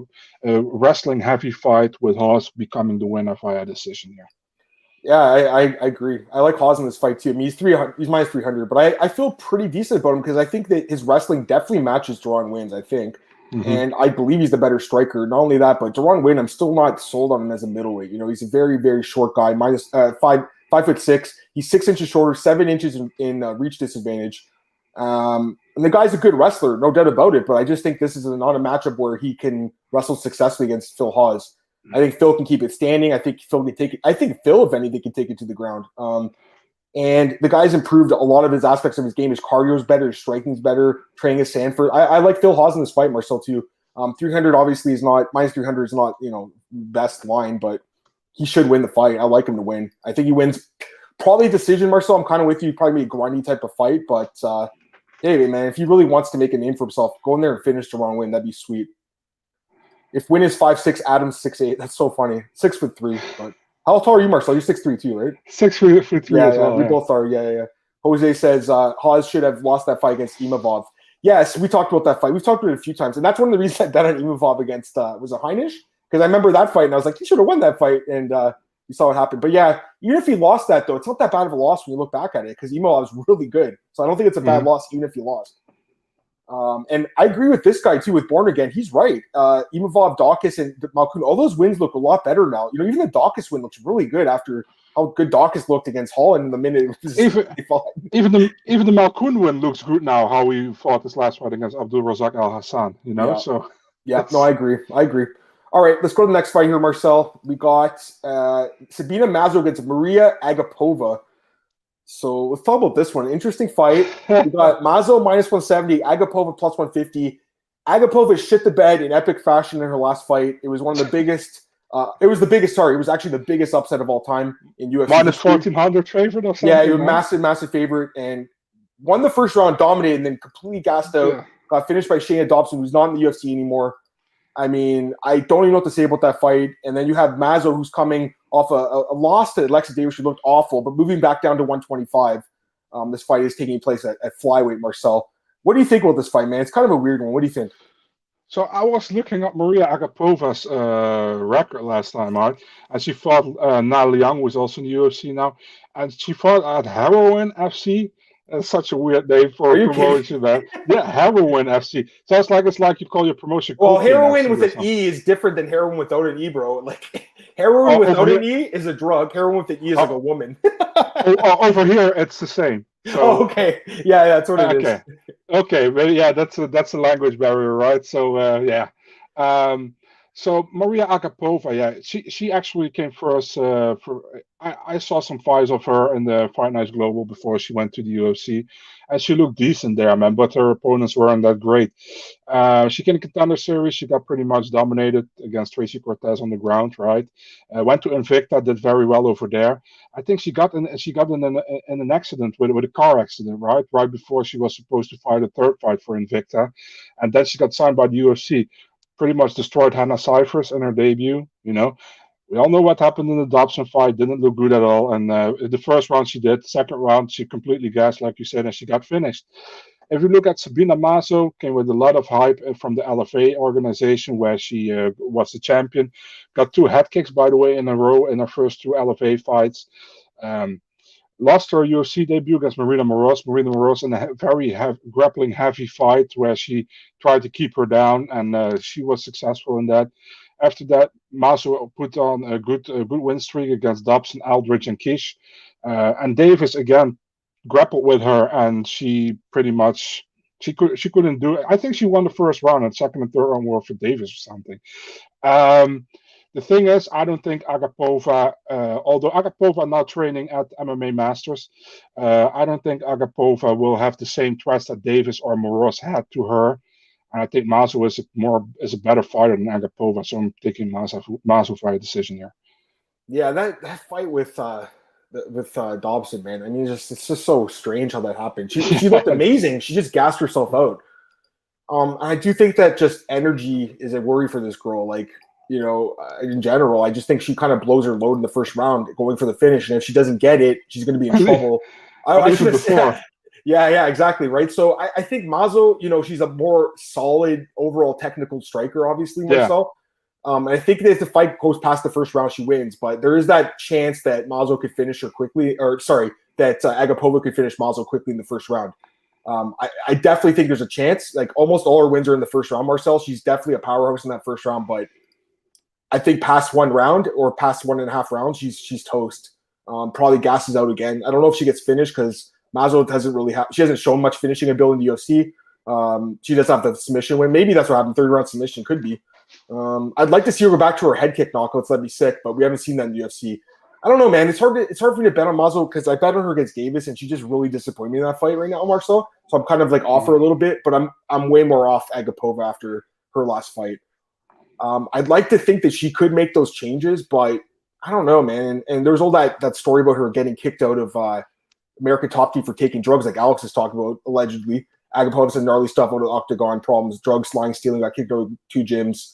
wrestling-heavy fight with Hawes becoming the winner via decision here. Yeah, I agree. I like Hawes in this fight too. I mean, he's minus 300, but I feel pretty decent about him because I think that his wrestling definitely matches Darren Nguyen's, I think. Mm-hmm. And I believe he's the better striker. Not only that, but Darren Nguyen, I'm still not sold on him as a middleweight. You know, he's a very, very short guy, minus 5'6". He's 6 inches shorter, 7 inches in reach disadvantage. And the guy's a good wrestler, no doubt about it. But I just think this is not a matchup where he can wrestle successfully against Phil Hawes. I think Phil can keep it standing. I think Phil can take it. I think Phil, if anything, can take it to the ground. And the guy's improved a lot of his aspects of his game. His cardio is better, his striking's better, training at Sanford. I like Phil Hawes in this fight, Marcel, too. 300 obviously is not, minus 300 is not, you know, best line, but he should win the fight. I like him to win. I think he wins probably decision, Marcel. I'm kind of with you. Probably a grindy type of fight, but anyway, man, if he really wants to make a name for himself, go in there and finish the wrong win. That'd be sweet. If Nguyen is 5'6", Adam's 6'8". That's so funny. 6'3". But how tall are you, Marcel? You're 6'3" too, right? 6'3". Yeah, we both are. Yeah. Jose says Hawes should have lost that fight against Imavov. Yes, we talked about that fight. We've talked about it a few times, and that's one of the reasons I bet on Imavov against was it Heinisch? Because I remember that fight, and I was like, he should have won that fight, and you saw what happened. But yeah, even if he lost that, though, it's not that bad of a loss when you look back at it, because Imavov was really good. So I don't think it's a bad loss, even if you lost. And I agree with this guy too with Born Again. He's right. Imavov, Dawkins, and Malone, all those wins look a lot better now. You know, even the Dawkins win looks really good after how good Dawkins looked against Holland in the minute. Even the Malone win looks good now. How he fought this last fight against Abdul Razak Al Hassan. You know, no, I agree. All right, let's go to the next fight here, Marcel. We got Sabine Amazo against Maria Agapova. So let's talk about this one. Interesting fight. We got Mazo minus 170, Agapova plus 150. Agapova shit the bed in epic fashion in her last fight. It was one of the biggest. It was actually the biggest upset of all time in UFC. Minus 1,400 favorite or something. Yeah, it was massive favorite, and won the first round, dominated, and then completely gassed out. Yeah. Got finished by Shayna Dobson, who's not in the UFC anymore. I mean, I don't even know what to say about that fight. And then you have Mazo, who's coming off a loss to Alexa Davis, who looked awful, but moving back down to 125. This fight is taking place at flyweight, Marcel. What do you think about this fight, man? It's kind of a weird one. What do you think? So I was looking up Maria Agapova's record last time out, and she fought Na Liang, who's also in the UFC now, and she fought at Heroin FC. That's such a weird name for a promotion, man. Yeah, Heroin FC. So it's like you call your promotion. Well, Heroin with an E is different than Heroin without an E, bro. Like Heroin without an E is a drug. Heroin with an E is like a woman. Over here, it's the same. So, okay. Yeah, that's what it is. Okay, well, yeah, that's a language barrier, right? So yeah. So Maria Acapova, yeah, she actually came first. I saw some fights of her in the Fight Nights Global before she went to the UFC, and she looked decent there, man. But her opponents weren't that great. She came in Contender Series. She got pretty much dominated against Tracy Cortez on the ground, right? Went to Invicta, did very well over there. I think she got in an accident with a car accident, right before she was supposed to fight a third fight for Invicta, and then she got signed by the UFC. Pretty much destroyed Hannah Cyphers in her debut. We all know what happened in the Dobson fight. Didn't look good at all. And the first round she did. Second round she completely gassed, like you said, and she got finished. If you look at Sabine Amazo, came with a lot of hype from the LFA organization where she was the champion. Got 2 head kicks, by the way, in a row in her first 2 LFA fights. Lost her UFC debut against Marina Rodriguez in a very grappling heavy fight where she tried to keep her down, and she was successful in that. After that, Mazo put on a good win streak against Dobson, Aldridge, and Kish. And Davis again grappled with her, and she pretty much she couldn't do it. I think she won the first round, and second and third round were for Davis or something. The thing is, I don't think Acapova, although Acapova now training at MMA Masters, I don't think Acapova will have the same trust that Davis or Moroz had to her. And I think Mazo is a better fighter than Acapova, so I'm taking Mazo for a decision here. Yeah, that fight with Dobson, man. I mean, it's just so strange how that happened. She looked amazing. She just gassed herself out. I do think that just energy is a worry for this girl. Like, in general, I just think she kind of blows her load in the first round going for the finish. And if she doesn't get it, she's going to be in trouble. I should have said, yeah, exactly. Right. So I think Mazo, she's a more solid overall technical striker, obviously, Marcel. And I think that if the fight goes past the first round, she wins. But there is that chance that Mazo could finish her quickly, that Acapova could finish Mazo quickly in the first round. I definitely think there's a chance. Like almost all her wins are in the first round, Marcel. She's definitely a powerhouse in that first round, but I think past 1 round or past 1.5 rounds, she's toast. Probably gasses out again. I don't know if she gets finished because Mazo she hasn't shown much finishing ability in the UFC. She doesn't have the submission win. Maybe that's what happened. 3rd round submission could be. I'd like to see her go back to her head kick knockouts. That'd be sick, but we haven't seen that in the UFC. I don't know, man. It's hard for me to bet on Mazo because I bet on her against Davis, and she just really disappointed me in that fight right now, Marcel. So I'm kind of like off her a little bit, but I'm way more off Acapova after her last fight. I'd like to think that she could make those changes, but I don't know, man. And there's all that story about her getting kicked out of American Top Team for taking drugs, like Alex is talking about, allegedly. Acapova said gnarly stuff out of Octagon, problems, drugs, lying, stealing, got kicked out of 2 gyms.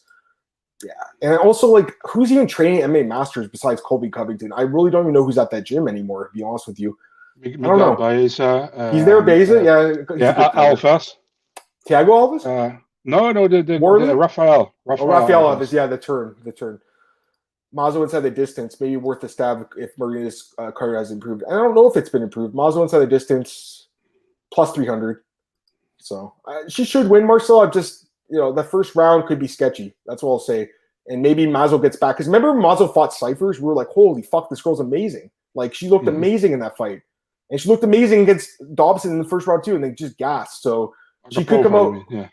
Yeah. And also, like, who's even training MMA Masters besides Colby Covington? I really don't even know who's at that gym anymore, to be honest with you. I don't know. Beza, he's there, Beza? Yeah, Alves. Thiago Alves? No, the Rafael. Rafael Alves, yeah, the turn. Mazo inside the distance, maybe worth a stab if Marina's career has improved. I don't know if it's been improved. Mazo inside the distance, plus 300. So she should win, Marcel. Just, the first round could be sketchy. That's what I'll say. And maybe Mazo gets back. Because remember when Mazo fought Cyphers? We were like, holy fuck, this girl's amazing. Like, she looked amazing in that fight. And she looked amazing against Dobson in the first round, too, and they just gassed. So she could come out. Yeah.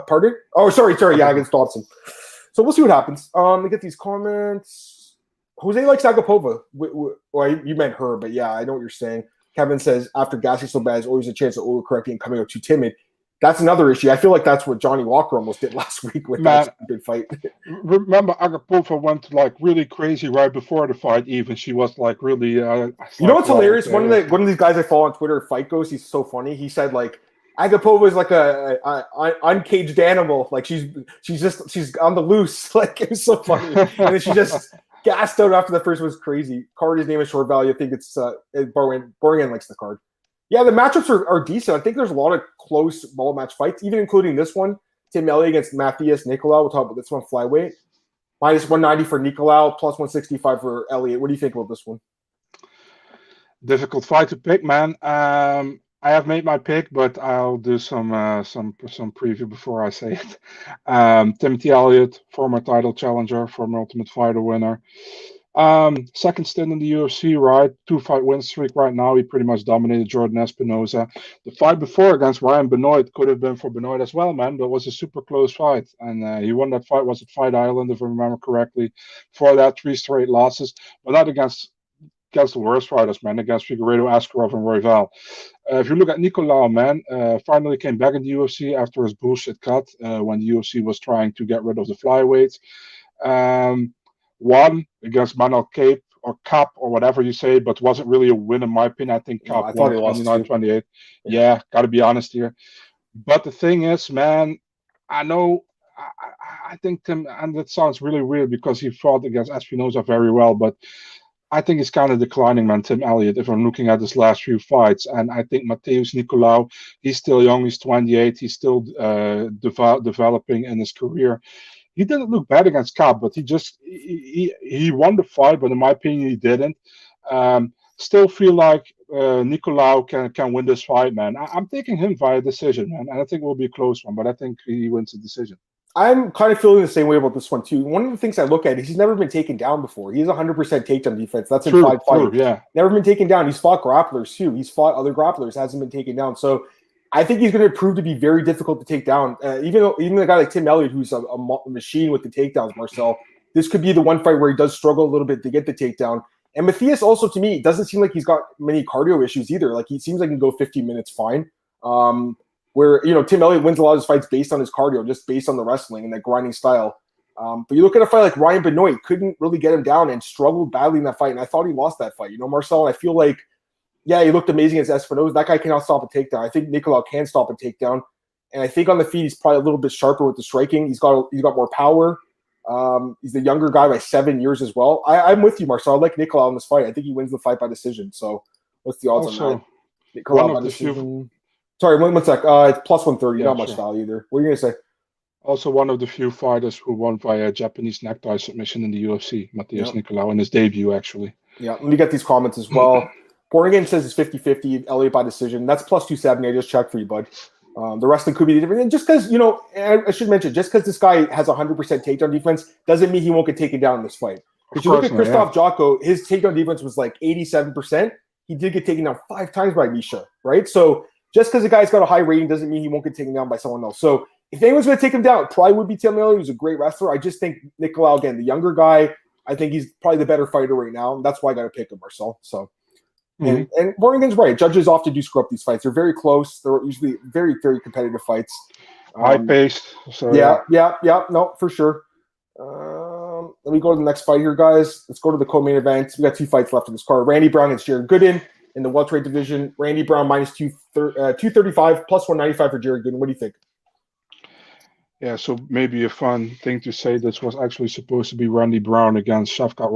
Pardon? Oh, sorry. Yeah, against Dobson. So we'll see what happens. Let me get these comments. Jose likes Acapova. Well, you meant her, but yeah, I know what you're saying. Kevin says, after gassing so bad, there's always a chance of overcorrecting and coming out too timid. That's another issue. I feel like that's what Johnny Walker almost did last week with that stupid fight. Remember, Acapova went like really crazy right before the fight. Even she was like really. You know what's hilarious? One of these guys I follow on Twitter, Fight Goes. He's so funny. He said like Acapova is like a uncaged animal. Like she's on the loose. Like it was so funny. And then she just gassed out after the first was crazy. Card, his name is Short Value. I think it's Borgen likes the card. Yeah, the matchups are decent. I think there's a lot of close ball match fights, even including this one. Tim Elliott against Matthias Nikolai. We'll talk about this one flyweight. Minus 190 for Nikolai, plus 165 for Elliot. What do you think about this one? Difficult fight to pick, man. I have made my pick, but I'll do some preview before I say it. Timothy Elliott, former title challenger, former Ultimate Fighter winner. Second stint in the UFC, right? 2-fight win streak right now. He pretty much dominated Jordan Espinosa. The fight before against Ryan Benoit could have been for Benoit as well, man, but it was a super close fight. And he won that fight, was at Fight Island, if I remember correctly. For that, 3 straight losses, but not against the worst fighters, man, against Figueiredo, Askarov, and Royval. If you look at Nikolai, man, finally came back in the UFC after his bullshit cut when the UFC was trying to get rid of the flyweights. Won against Manuel Cape or Cap or whatever you say, but wasn't really a win in my opinion. I think Cap won 29-28. Yeah, got to be honest here. But the thing is, man, I know, I think Tim, and that sounds really weird because he fought against Espinosa very well, but I think he's kind of declining, man, Tim Elliott, if I'm looking at his last few fights. And I think Matthias Nikolai, he's still young, he's 28, he's still developing in his career. He didn't look bad against Cap, but he won the fight, but in my opinion, he didn't. Still feel like Nikolai can win this fight, man. I'm taking him via decision, man, and I think it will be a close one, but I think he wins the decision. I'm kind of feeling the same way about this one, too. One of the things I look at is he's never been taken down before. He has 100% takedown defense. That's in 5 fights. Yeah. Never been taken down. He's fought grapplers, too. He's fought other grapplers, hasn't been taken down. So I think he's going to prove to be very difficult to take down. Even a guy like Tim Elliott, who's a machine with the takedowns, Marcel, this could be the one fight where he does struggle a little bit to get the takedown. And Matthias also, to me, doesn't seem like he's got many cardio issues either. Like, he seems like he can go 15 minutes fine. Where, Tim Elliott wins a lot of his fights based on his cardio, just based on the wrestling and that grinding style. But you look at a fight like Ryan Benoit, couldn't really get him down and struggled badly in that fight. And I thought he lost that fight, Marcel. And I feel like, yeah, he looked amazing against Espinosa. That guy cannot stop a takedown. I think Nikolai can stop a takedown. And I think on the feet, he's probably a little bit sharper with the striking. He's got more power. He's the younger guy by 7 years as well. I'm with you, Marcel. I like Nikolai in this fight. I think he wins the fight by decision. So what's the odds on that? Nikolai by decision. Sorry, one sec. It's plus 130. Yeah, not much value either. What are you going to say? Also, one of the few fighters who won via Japanese necktie submission in the UFC, Matthias Nikolai, in his debut, actually. Yeah, let me get these comments as well. Born says it's 50-50, Elliott by decision. That's plus 270. I just checked for you, bud. The wrestling could be different. And just because, I should mention, just because this guy has 100% takedown defense doesn't mean he won't get taken down in this fight. If you look at Krzysztof Jotko, his takedown defense was like 87%. He did get taken down 5 times by Misha, right? So just because the guy's got a high rating doesn't mean he won't get taken down by someone else. So if anyone's going to take him down, it probably would be Tim Elliott, who's a great wrestler. I just think Nikolai, again, the younger guy, I think he's probably the better fighter right now. And that's why I got to pick him, Marcel. So, and Morgan's right. Judges often do screw up these fights. They're very close. They're usually very, very competitive fights. High-paced. So, yeah. No, for sure. Let me go to the next fight here, guys. Let's go to the co-main event. We got 2 fights left in this card. Randy Brown against Jared Goodin. In the welterweight division, Randy Brown minus 235, plus 195 for Jared Goodin. What do you think? Yeah, so maybe a fun thing to say, this was actually supposed to be Randy Brown against Shavkat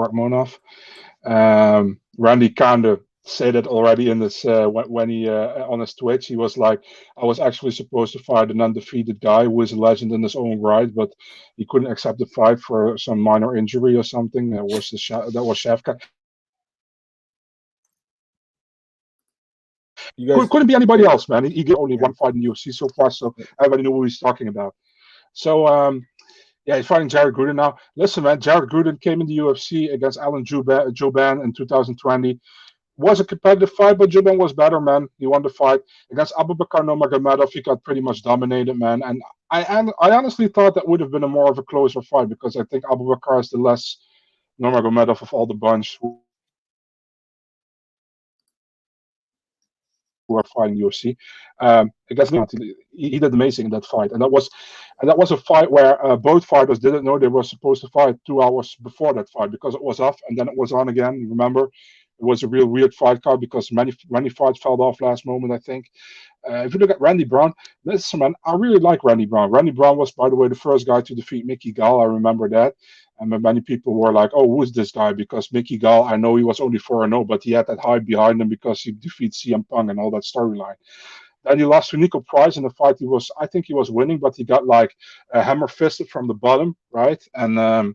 Rakhmonov. Randy kind of said it already in this when he on his Twitch. He was like, I was actually supposed to fight an undefeated guy who is a legend in his own right, but he couldn't accept the fight for some minor injury or something. That was Shavkat. Couldn't be anybody else, man. He did only one fight in the UFC so far, so everybody knew what he's talking about. So, he's fighting Jared Goodin now. Listen, man, Jared Goodin came in the UFC against Alan Jouban in 2020. Was a competitive fight, but Jouban was better, man. He won the fight. Against Abubakar Nurmagomedov, he got pretty much dominated, man. And I honestly thought that would have been more of a closer fight because I think Abubakar is the less Nurmagomedov of all the bunch who are fighting UFC. Against he did amazing in that fight, and that was a fight where both fighters didn't know they were supposed to fight 2 hours before that fight because it was off and then it was on again. You remember, it was a real weird fight card because many fights fell off last moment, I think. If you look at Randy Brown, listen, man, I really like Randy Brown. Randy Brown was, by the way, the first guy to defeat Mickey Gall. I remember that. And many people were like, oh, who is this guy? Because Mickey Gall, I know he was only 4-0, but he had that hype behind him because he defeated CM Punk and all that storyline. Then he lost to Nico Price in the fight. I think he was winning, but he got like hammer fisted from the bottom, right? And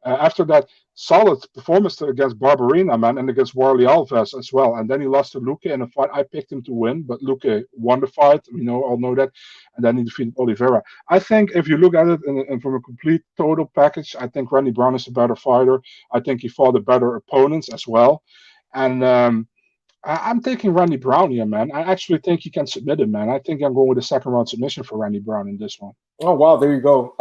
After that solid performance against Barberina, man, and against Warley Alves as well. And then he lost to Luque in a fight. I picked him to win, but Luque won the fight. We all know that. And then he defeated Oliveira. I think if you look at it and from a complete total package, I think Randy Brown is a better fighter. I think he fought a better opponents as well. And I'm taking Randy Brown here, man. I actually think he can submit him, man. I think I'm going with a second round submission for Randy Brown in this one. Oh wow, there you go.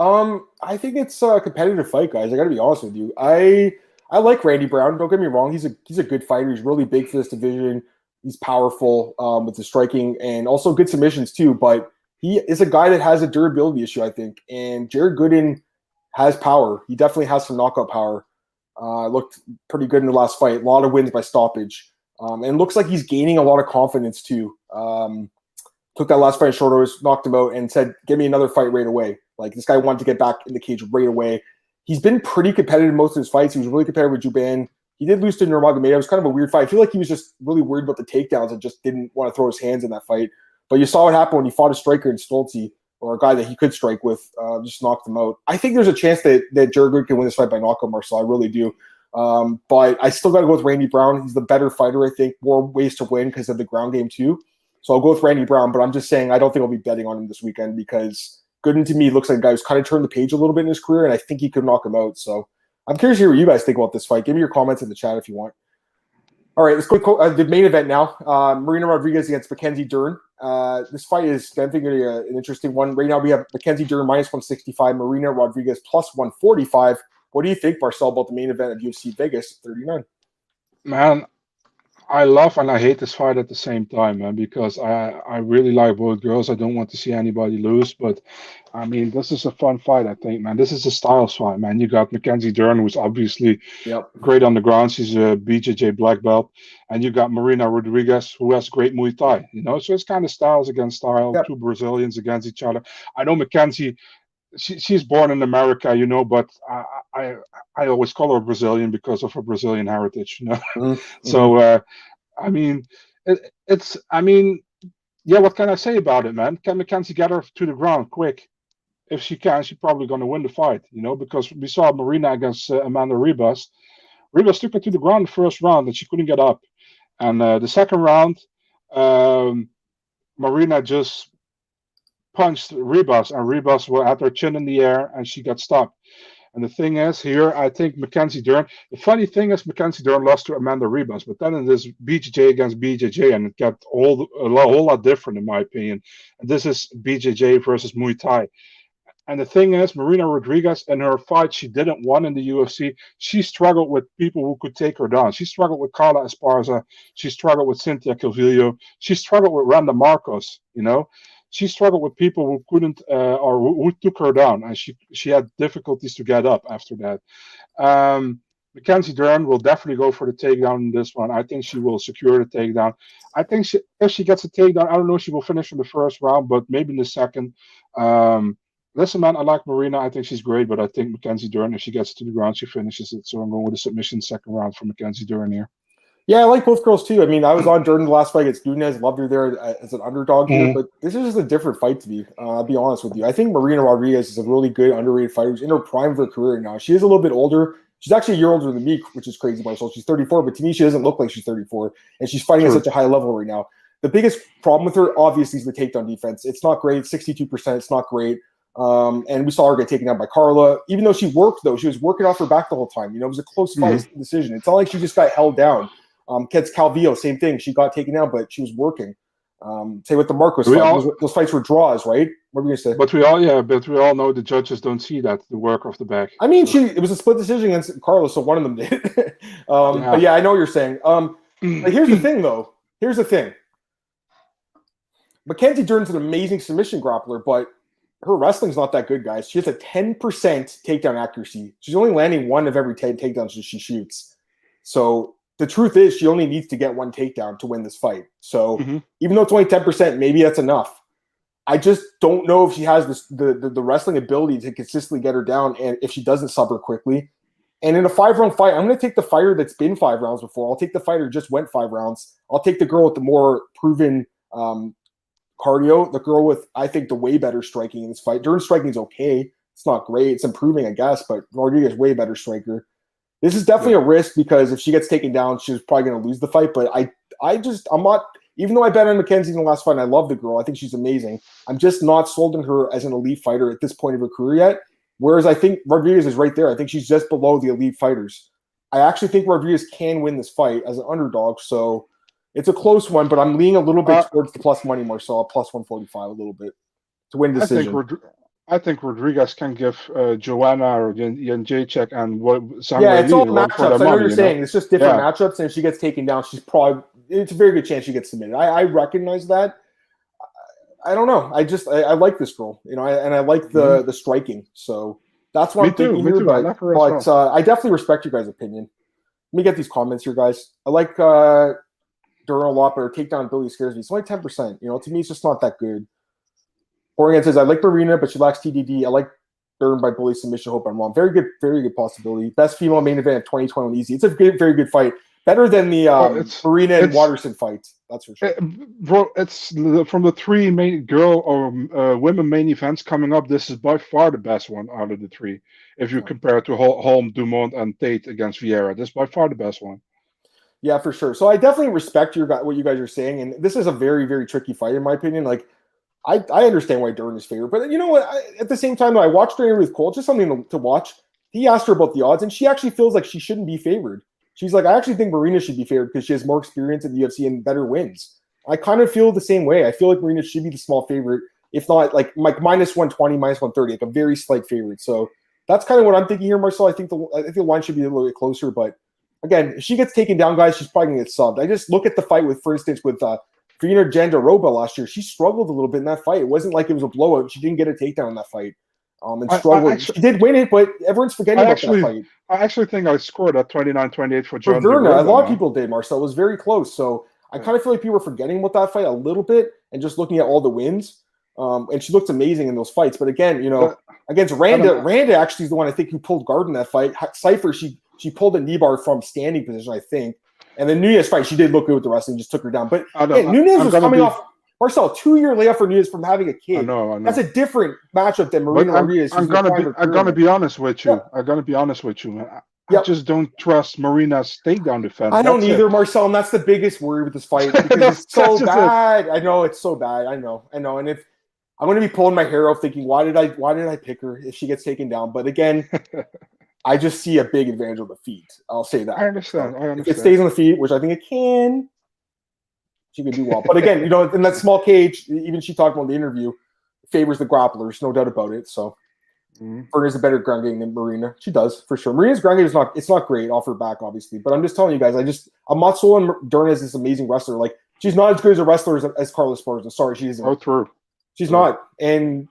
I think it's a competitive fight, guys. I got to be honest with you. I like Randy Brown. Don't get me wrong. He's a good fighter. He's really big for this division. He's powerful with the striking and also good submissions too. But he is a guy that has a durability issue, I think. And Jared Goodin has power. He definitely has some knockout power. Looked pretty good in the last fight. A lot of wins by stoppage. And looks like he's gaining a lot of confidence too. Took that last fight in short notice, knocked him out, and said, "Give me another fight right away." Like this guy wanted to get back in the cage right away. He's been pretty competitive in most of his fights. He was really competitive with Juban. He did lose to Nurmagomedov. It was kind of a weird fight. I feel like he was just really worried about the takedowns and just didn't want to throw his hands in that fight. But you saw what happened when he fought a striker in Stolze, or a guy that he could strike with, just knocked him out. I think there's a chance that Jared Goodin can win this fight by knockout, Marcel. I really do. But I still got to go with Randy Brown. He's the better fighter, I think. More ways to win because of the ground game too. So I'll go with Randy Brown, but I'm just saying I don't think I'll be betting on him this weekend because Goodin to me looks like a guy who's kind of turned the page a little bit in his career, and I think he could knock him out. So I'm curious to hear what you guys think about this fight. Give me your comments in the chat if you want. All right, let's go the main event now. Marina Rodriguez against Mackenzie Dern. This fight is definitely an interesting one. Right now we have Mackenzie Dern minus 165, Marina Rodriguez plus 145. What do you think, Marcel, about the main event of UFC Vegas 39? Man, I love and I hate this fight at the same time, man, because I really like both girls. I don't want to see anybody lose, but I mean, this is a fun fight, I think, man. This is a styles fight, man. You got Mackenzie Dern, who's obviously great on the ground. She's a BJJ black belt. And you got Marina Rodriguez, who has great Muay Thai, So it's kind of styles against style, two Brazilians against each other. I know Mackenzie, she's born in America, but I always call her Brazilian because of her Brazilian heritage, Mm-hmm. So I mean, what can I say about it, man? Can Mackenzie get her to the ground quick? If she can, she's probably going to win the fight, because we saw Marina against Amanda Ribas. Ribas took her to the ground the first round and she couldn't get up, and the second round, Marina just punched Ribas, and Ribas had her chin in the air, and she got stopped. And the thing is, here, I think Mackenzie Dern, the funny thing is Mackenzie Dern lost to Amanda Ribas, but then it is BJJ against BJJ, and it got a whole lot different, in my opinion. And this is BJJ versus Muay Thai. And the thing is, Marina Rodriguez, in her fight she didn't win in the UFC, she struggled with people who could take her down. She struggled with Carla Esparza. She struggled with Cynthia Calvillo. She struggled with Randa Marcos, She struggled with people who couldn't or who took her down, and she had difficulties to get up after that. Mackenzie Dern will definitely go for the takedown in this one. I think she will secure the takedown. I think if she gets a takedown, I don't know if she will finish in the first round, but maybe in the second. Listen, man, I like Marina. I think she's great, but I think Mackenzie Dern, if she gets to the ground, she finishes it. So I'm going with a submission second round for Mackenzie Dern here. Yeah, I like both girls too. I mean, I was on Dern the last fight against Nunez. Loved her there as an underdog here, but this is just a different fight to me. I'll be honest with you. I think Marina Rodriguez is a really good, underrated fighter who's in her prime of her career now. She is a little bit older. She's actually a year older than me, which is crazy, Marcel. She's 34, but to me, she doesn't look like she's 34, and she's fighting at such a high level right now. The biggest problem with her, obviously, is the takedown defense. It's not great. 62%. It's not great. And we saw her get taken down by Carla. Even though she worked, she was working off her back the whole time. It was a close fight decision. It's not like she just got held down. Keds Calvillo, same thing. She got taken down, but she was working. Say with the Marcos fight, those fights were draws, right? What were you gonna say? But we all know the judges don't see that, the work of the back. I mean, it was a split decision against Carlos, so one of them did. But yeah, I know what you're saying. But here's the thing, though. Here's the thing. Mackenzie Dern's an amazing submission grappler, but her wrestling's not that good, guys. She has a 10% takedown accuracy. She's only landing 1 of every 10 takedowns that she shoots. So the truth is she only needs to get 1 takedown to win this fight. So even though it's only 10%, maybe that's enough. I just don't know if she has the wrestling ability to consistently get her down, and if she doesn't sub her quickly. And in a 5-round fight, I'm going to take the fighter that's been 5 rounds before. I'll take the fighter who just went 5 rounds. I'll take the girl with the more proven cardio, the girl with, I think, the way better striking in this fight. Dern's striking is okay. It's not great. It's improving, I guess, but Rodriguez is way better striker. This is definitely a risk because if she gets taken down, she's probably going to lose the fight. But I'm not, even though I bet on Mckenzie in the last fight and I love the girl, I think she's amazing. I'm just not sold on her as an elite fighter at this point of her career yet. Whereas I think Rodriguez is right there. I think she's just below the elite fighters. I actually think Rodriguez can win this fight as an underdog. So it's a close one, but I'm leaning a little bit towards the plus money, Marcel, plus 145 a little bit to win decision. I think Rodriguez can give Joanna or Jacek and it's all matchups. I know what you're saying. It's just different matchups, and if she gets taken down, it's a very good chance she gets submitted. I recognize that. I don't know. I like this girl, and I like the striking. So that's what I'm thinking here. But I definitely respect your guys' opinion. Let me get these comments here, guys. I like Dern a lot, but her takedown ability scares me. It's only 10%. To me, it's just not that good. Orion says, I like Marina, but she lacks TDD. I like Dern by bully submission. Hope I'm wrong. Very good possibility. Best female main event of 2021 easy. It's a very good fight. Better than the Marina and Watterson fight. That's for sure. Bro, it's from the three main girl or women main events coming up. This is by far the best one out of the three. If you compare it to Holm, Dumont, and Tate against Vieira, this is by far the best one. Yeah, for sure. So I definitely respect what you guys are saying, and this is a very, very tricky fight in my opinion. Like, I understand why Dern is favored, but you know what? At the same time, I watched her with Cole, just something to watch. He asked her about the odds, and she actually feels like she shouldn't be favored. She's like, I actually think Marina should be favored because she has more experience in the UFC and better wins. I kind of feel the same way. I feel like Marina should be the small favorite, if not like minus 120, minus 130, like a very slight favorite. So that's kind of what I'm thinking here, Marcel. I think the line should be a little bit closer, but again, if she gets taken down, guys, she's probably gonna get subbed. I just look at the fight with, for instance, with Fina Jandiroba last year. She struggled a little bit in that fight. It wasn't like it was a blowout. She didn't get a takedown in that fight. And struggled. She did win it, but everyone's forgetting about that fight. I actually think I scored at 29-28 for John. A lot of people did, Marcel. It was very close. So I kind of feel like people were forgetting about that fight a little bit and just looking at all the wins. And she looked amazing in those fights. But again, against Randa actually is the one I think who pulled guard in that fight. Cypher, she pulled a knee bar from standing position, I think. And the Nunez fight, she did look good with the wrestling, just took her down. But Nunez was coming off, Marcel, 2-year layoff for Nunez from having a kid. I know. That's a different matchup than Marina Rodriguez. I'm gonna be honest with you. I'm gonna be honest with you, man. I just don't trust Marina's takedown defense. I don't either, Marcel, and that's the biggest worry with this fight because it's so bad. I know it's so bad. I know. And if I'm gonna be pulling my hair out thinking, why did I pick her if she gets taken down? But again, I just see a big advantage on the feet. I'll say that. I understand. If it stays on the feet, which I think it can, she can do well. But again, in that small cage, even she talked about in the interview, favors the grapplers, no doubt about it. So Marina's a better ground game than Marina. She does, for sure. Marina's ground game is not great off her back, obviously. But I'm just telling you guys, I'm not sold on Dern as this amazing wrestler. Like, she's not as good as a wrestler as Carla Esparza. Sorry, she isn't. Oh, true. She's not. And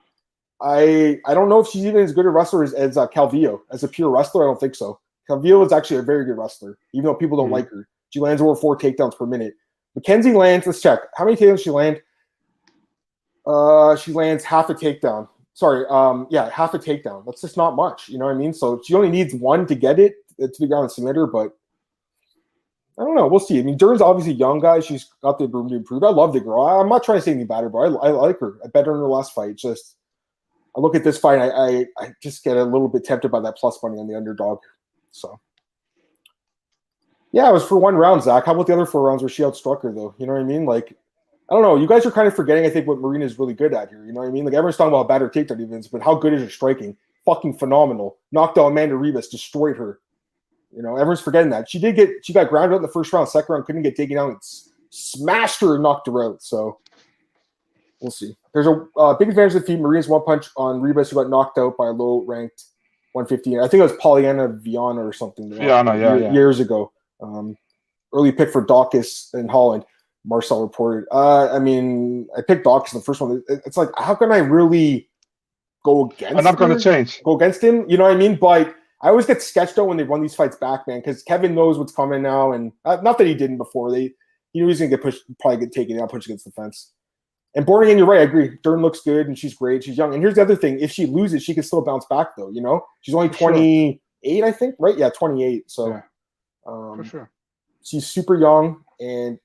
I don't know if she's even as good a wrestler as Calvillo. As a pure wrestler, I don't think so. Calvillo is actually a very good wrestler, even though people don't like her. She lands over 4 takedowns per minute. Mckenzie lands, let's check. How many takedowns she land? She lands half a takedown. Sorry, half a takedown. That's just not much, you know what I mean? So she only needs one to get it to the ground and submit her, but I don't know. We'll see. I mean, Dern's obviously a young guy. She's got the room to improve. I love the girl. I'm not trying to say anything bad about her. I like her. I bet her in her last fight. Just I look at this fight, I just get a little bit tempted by that plus money on the underdog. So yeah, it was for 1 round, Zach. How about the other 4 rounds where she outstruck her, though? You know what I mean? Like, I don't know. You guys are kind of forgetting, I think, what Marina is really good at here. You know what I mean? Like, everyone's talking about bad her takedown defense, but how good is her striking? Fucking phenomenal. Knocked out Amanda Ribas, destroyed her. Everyone's forgetting that. She got grounded out in the first round, second round, couldn't get taken down. Smashed her and knocked her out. So we'll see. There's a big advantage of the feet. Marina's one punch on Ribas, who got knocked out by a low-ranked 115. I think it was Pollyanna Viana or something. Years ago. Early pick for Dawkins in Holland, Marcel reported. I picked Dawkins in the first one. It's like, how can I really go against him? I'm not going to change. Go against him? You know what I mean? But I always get sketched out when they run these fights back, man, because Kevin knows what's coming now. And not that he didn't before. He knew he was going to get pushed, probably get taken down, pushed against the fence. And Born Again, you're right. I agree. Dern looks good, and she's great. She's young. And here's the other thing. If she loses, she can still bounce back, though, She's only 28, I think, right? Yeah, 28. So yeah. For sure. She's super young, and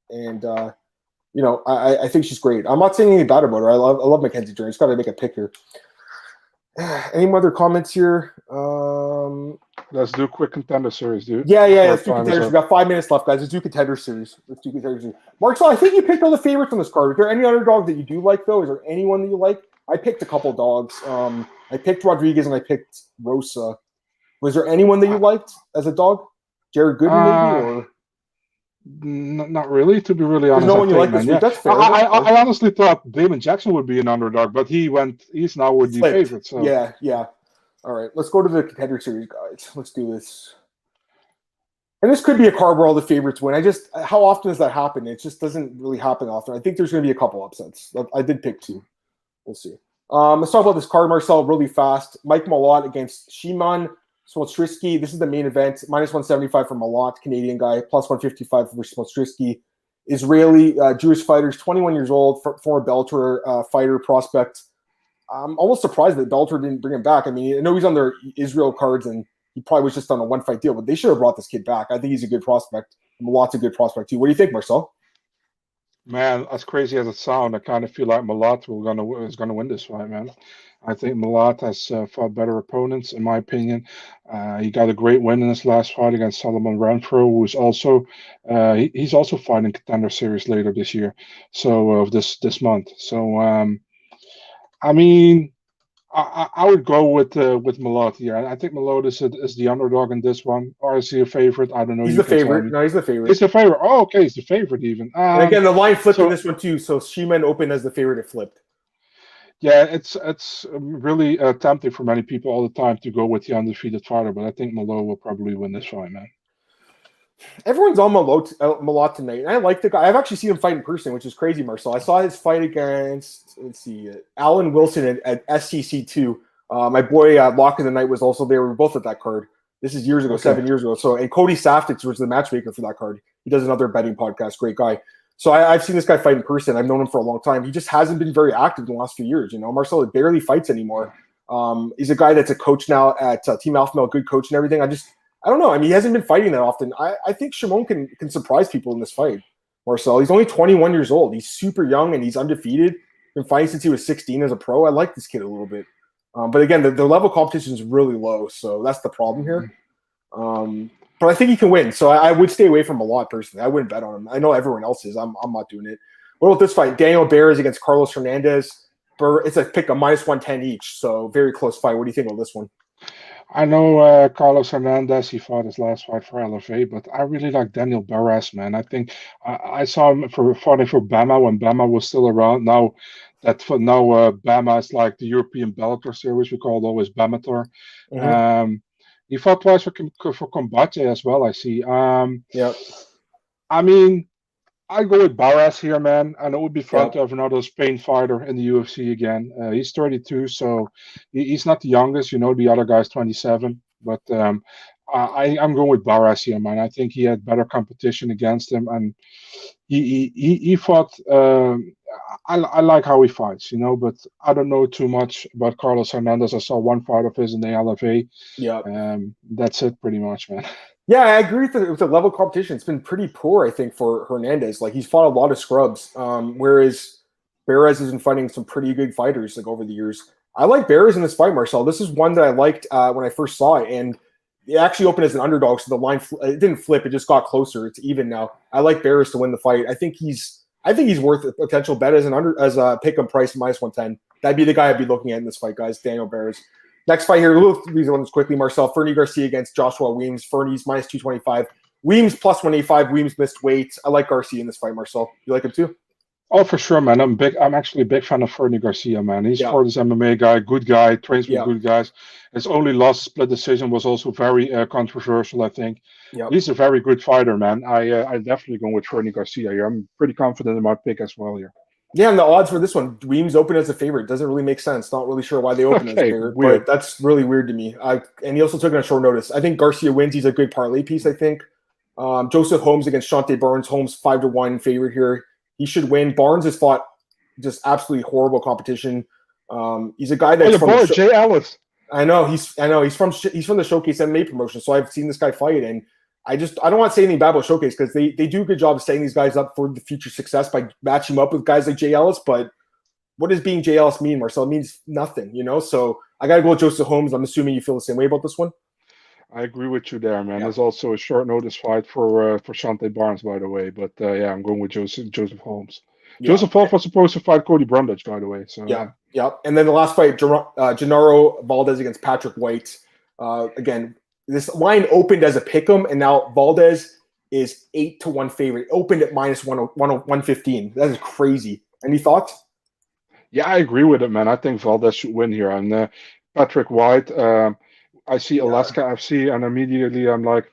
I think she's great. I'm not saying anything bad about her. I love Mackenzie Dern. Just got to make a pick here. Any other comments here? Let's do a quick Contender Series, dude. Yeah. Let's do Contender Series. We got 5 minutes left, guys. Let's do Contender Series. Marcel, I think you picked all the favorites on this card. Is there any other dog that you do like, though? Is there anyone that you like? I picked a couple dogs. I picked Rodriguez and I picked Rosa. Was there anyone that you liked as a dog? Jared Goodin, maybe? Or not really, to be really honest. No one you like this week. That's fair. I honestly thought Damon Jackson would be an underdog, but he's now with the favorite. So yeah. All right, let's go to the Contender Series, guys. Let's do this. And this could be a card where all the favorites win. How often does that happen? It just doesn't really happen often. I think there's going to be a couple upsets. I did pick 2. We'll see. Let's talk about this card, Marcel, really fast. Mike Malott against Shimon Smolstrisky. This is the main event. -175 for Malott, Canadian guy. +155 for Smolstrisky. Israeli Jewish fighters, 21 years old, former Bellator fighter prospect. I'm almost surprised that Bellator didn't bring him back. I mean, I know he's on their Israel cards, and he probably was just on a one-fight deal, but they should have brought this kid back. I think he's a good prospect. Malott's a good prospect, too. What do you think, Marcel? Man, as crazy as it sounds, I kind of feel like Malott is going to win this fight, man. I think Malott has fought better opponents, in my opinion. He got a great win in his last fight against Solomon Renfro, who's also he's also fighting Contender Series later this year, so this month. So I mean, I would go with Malott here. I think Malott is the underdog in this one. Or is he a favorite? I don't know. He's the favorite. No, he's the favorite. He's the favorite. Oh, okay, he's the favorite even. And again, the line flipped in this one too. So Shimon opened as the favorite. It flipped. Yeah, it's really tempting for many people all the time to go with the undefeated fighter, but I think Malott will probably win this fight, man. Everyone's on Malott tonight, and I like the guy. I've actually seen him fight in person, which is crazy, Marcel. I saw his fight against, Alan Wilson at SCC2. My boy Lock in the Night was also there. We were both at that card. This is years ago, okay. 7 years ago. And Cody Saftix was the matchmaker for that card. He does another betting podcast. Great guy. So I've seen this guy fight in person. I've known him for a long time. He just hasn't been very active in the last few years. Marcel barely fights anymore. He's a guy that's a coach now at Team Alpha Male, good coach and everything. I don't know. I mean, he hasn't been fighting that often. I think Shimon can surprise people in this fight, Marcel. He's only 21 years old. He's super young, and he's undefeated. Been fighting since he was 16 as a pro. I like this kid a little bit. But again, the level of competition is really low, so that's the problem here. But I think he can win, so I would stay away from Malott personally. I wouldn't bet on him. I know everyone else is. I'm not doing it. What about this fight? Daniel Barras against Carlos Hernandez. It's a pick of -110 each, so very close fight. What do you think of this one? I know Carlos Hernandez, he fought his last fight for LFA, but I really like Daniel Barras, man. I think I saw him fighting for Bama when Bama was still around. Now Bama is like the European Bellator series. We call it always Bamator. Mm-hmm. He fought twice for Combate as well, I see. Yeah. I mean, I go with Barras here, man, and it would be fun to have another Spain fighter in the UFC again. He's 32, so he's not the youngest. The other guy's 27. But I'm going with Barras here, man. I think he had better competition against him, and he fought. I like how he fights, but I don't know too much about Carlos Hernandez. I saw one fight of his in the LFA. Yeah. That's it, pretty much, man. Yeah, I agree with the level of competition. It's been pretty poor, I think, for Hernandez. Like, he's fought a lot of scrubs, whereas Barras has been fighting some pretty good fighters over the years. I like Barras in this fight, Marcel. This is one that I liked when I first saw it, and it actually opened as an underdog, so the line it didn't flip; it just got closer. It's even now. I like Barras to win the fight. I think he's worth a potential bet as a pick-up price -110. That'd be the guy I'd be looking at in this fight, guys. Daniel Barras. Next fight here, we'll do these ones quickly, Marcel. Fernie Garcia against Joshua Weems. Fernie's -225. Weems +185. Weems missed weight. I like Garcia in this fight, Marcel. You like him too? Oh, for sure, man. I'm actually a big fan of Fernie Garcia, man. He's for this MMA guy, good guy, trains with good guys. His only loss split decision was also very controversial, I think. Yep. He's a very good fighter, man. I definitely go with Fernie Garcia here. I'm pretty confident in my pick as well here. Yeah, and the odds for this one, Weems open as a favorite. Doesn't really make sense. Not really sure why they open as a favorite, but that's really weird to me. And he also took it on short notice. I think Garcia wins. He's a good parlay piece, I think. Joseph Holmes against Shante Barnes. Holmes 5-1 favorite here. He should win. Barnes has fought just absolutely horrible competition. He's a guy that's from Jay Ellis. I know he's from the Showcase MMA promotion. So I've seen this guy fight, and I don't want to say anything bad about Showcase because they do a good job of setting these guys up for the future success by matching them up with guys like Jay Ellis. But what does being Jay Ellis mean, Marcel? It means nothing, So I got to go with Joseph Holmes. I'm assuming you feel the same way about this one. I agree with you there, man. There's also a short notice fight for Shante Barnes, by the way. But I'm going with Joseph Holmes. Yeah. Joseph Holmes was supposed to fight Cody Brundage, by the way. So yeah. And then the last fight, Gennaro Valdez against Patrick White. Again, this line opened as a pick'em, and now Valdez is 8-1 favorite. It opened at minus 115. That is crazy. Any thoughts? Yeah, I agree with it, man. I think Valdez should win here. And Patrick White, I see Alaska FC, and immediately I'm like,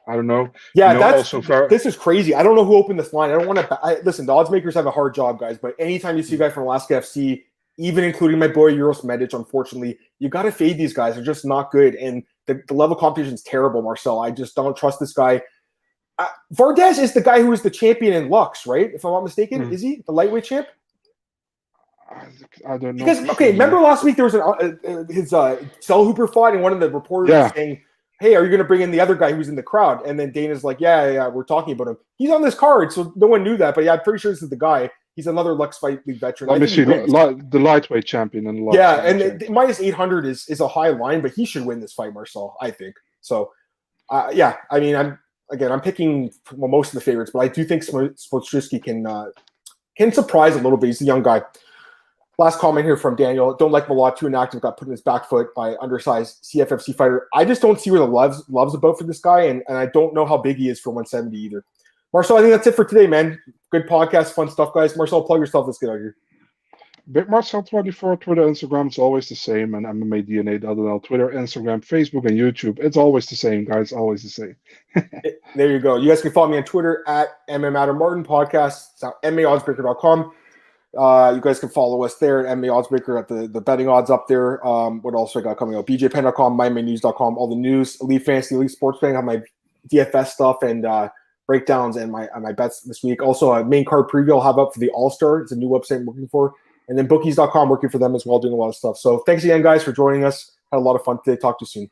I don't know. Yeah, this is crazy. I don't know who opened this line. I don't want to listen. The odds makers have a hard job, guys. But anytime you see a guy from Alaska FC, even including my boy Uros Medic, unfortunately, you got to fade these guys. They're just not good, and the level of competition is terrible. Marcel, I just don't trust this guy. Valdez is the guy who is the champion in Lux, right? If I'm not mistaken, is he the lightweight champ? I don't know. Because remember last week there was his Cell Hooper fight, and one of the reporters was saying, "Hey, are you going to bring in the other guy who's in the crowd?" And then Dana's like, "Yeah, we're talking about him. He's on this card, so no one knew that." But I'm pretty sure this is the guy. He's another Lux Fight League veteran. Let me see the lightweight champion in Lux. Yeah, and minus 800 is a high line, but he should win this fight, Marcel. I think so. I mean, I'm picking most of the favorites, but I do think Smolczewski can surprise a little bit. He's a young guy. Last comment here from Daniel. Don't like him a lot. Too inactive. Got put in his back foot by undersized CFFC fighter. I just don't see where the love's about for this guy, and I don't know how big he is for 170 either. Marcel, I think that's it for today, man. Good podcast, fun stuff, guys. Marcel, plug yourself. Let's get out of here. Big Marcel24, Twitter, Instagram. It's always the same. And MMA Twitter, Instagram, Facebook, and YouTube. It's always the same, guys. Always the same. There you go. You guys can follow me on Twitter at MMADamMartin Podcast. It's on MMAOddsbreaker.com. You guys can follow us there at MMA Oddsbreaker at the betting odds up there. What else I got coming out? BJPen.com, MyMainNews.com, all the news, Elite Fantasy, Elite Sports Betting, have my DFS stuff and breakdowns and my bets this week. Also, a main card preview I'll have up for the All-Star. It's a new website I'm working for. And then bookies.com, working for them as well, doing a lot of stuff. So thanks again, guys, for joining us. Had a lot of fun today. Talk to you soon.